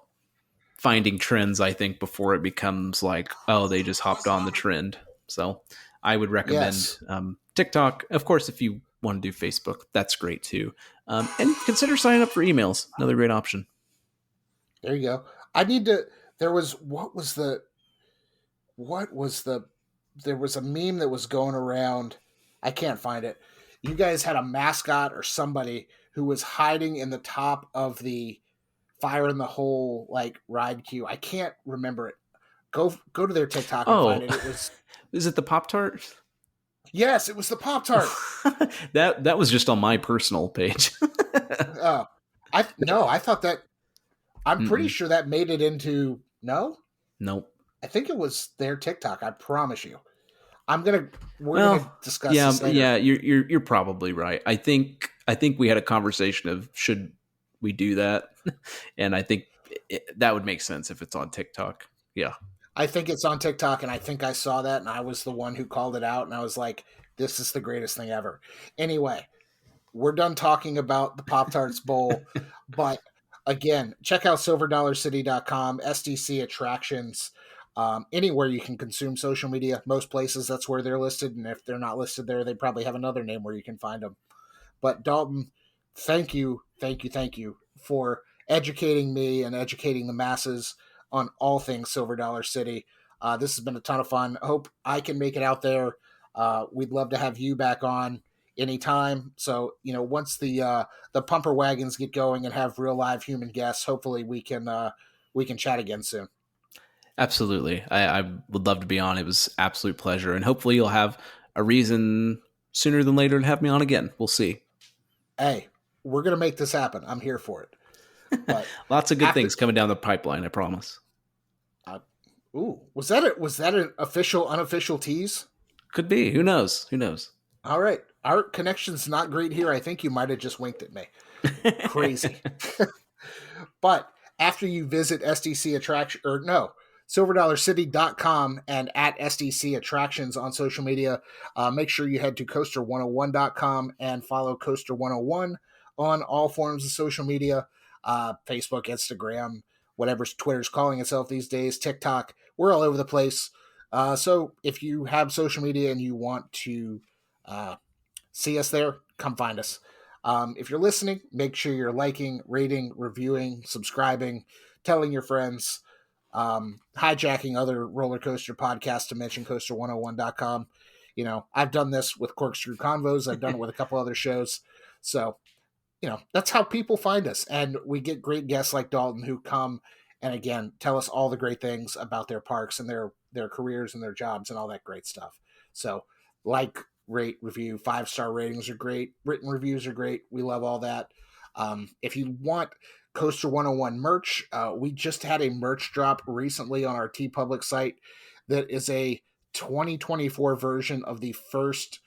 finding trends, I think, before it becomes like, oh, they just hopped on the trend. So I would recommend TikTok. Of course, if you want to do Facebook, that's great too. And consider signing up for emails. Another great option. There you go. There was a meme that was going around. I can't find it. You guys had a mascot or somebody who was hiding in the top of the Fire in the Hole ride queue. I can't remember it. Go to their TikTok and find it. It was. Is it the Pop-Tart? Yes, it was the Pop-Tart. that was just on my personal page. I thought that. I'm pretty sure that made it into Nope. I think it was their TikTok. I promise you. We're gonna discuss this later. Yeah, you're probably right. I think we had a conversation of should we do that, and I think that would make sense if it's on TikTok. Yeah, I think it's on TikTok, and I think I saw that, and I was the one who called it out, and I was like, "This is the greatest thing ever." Anyway, we're done talking about the Pop-Tarts Bowl, but again, check out silverdollarcity.com, SDC Attractions. Anywhere you can consume social media, most places that's where they're listed, and if they're not listed there, they probably have another name where you can find them. But Dalton, thank you for educating me and educating the masses on all things Silver Dollar City. This has been a ton of fun. I hope I can make it out there. We'd love to have you back on anytime. So, once the pumper wagons get going and have real live human guests, hopefully we can chat again soon. Absolutely. I would love to be on. It was absolute pleasure. And hopefully you'll have a reason sooner than later to have me on again. We'll see. Hey, we're going to make this happen. I'm here for it. But lots of good things coming down the pipeline, I promise. Was that an official, unofficial tease? Could be. Who knows? Who knows? All right. Our connection's not great here. I think you might have just winked at me. Crazy. But after you visit SDC Attraction, or no, silverdollarcity.com and at SDC Attractions on social media, make sure you head to Coaster101.com and follow Coaster101 on all forms of social media, Facebook, Instagram, whatever Twitter's calling itself these days, TikTok. We're all over the place. So if you have social media and you want to see us there, come find us. If you're listening, make sure you're liking, rating, reviewing, subscribing, telling your friends, hijacking other roller coaster podcasts to mention Coaster101.com. You know, I've done this with Corkscrew Convos. I've done it with a couple other shows. So, you know, that's how people find us. And we get great guests like Dalton who come and, again, tell us all the great things about their parks and their careers and their jobs and all that great stuff. So, like, rate, review, 5-star ratings are great. Written reviews are great. We love all that. If you want Coaster 101 merch, we just had a merch drop recently on our TeePublic site that is a 2024 version of the first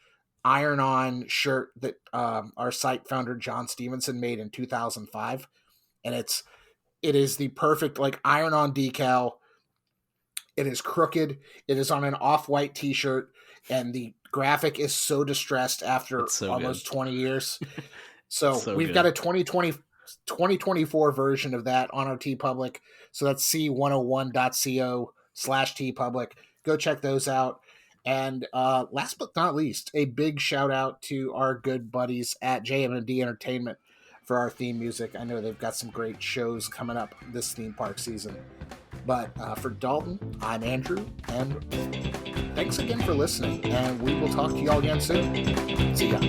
iron-on shirt that our site founder John Stevenson made in 2005. And it is the perfect, like, iron-on decal. It is crooked. It is on an off-white t-shirt, and the graphic is so distressed after almost 20 years. So we've got a 2024 version of that on our TeePublic. So that's C101.co/TeePublic. Go check those out. And last but not least, a big shout out to our good buddies at JM&D Entertainment for our theme music. I know they've got some great shows coming up this theme park season. But for Dalton, I'm Andrew, and thanks again for listening, and we will talk to you all again soon. See ya.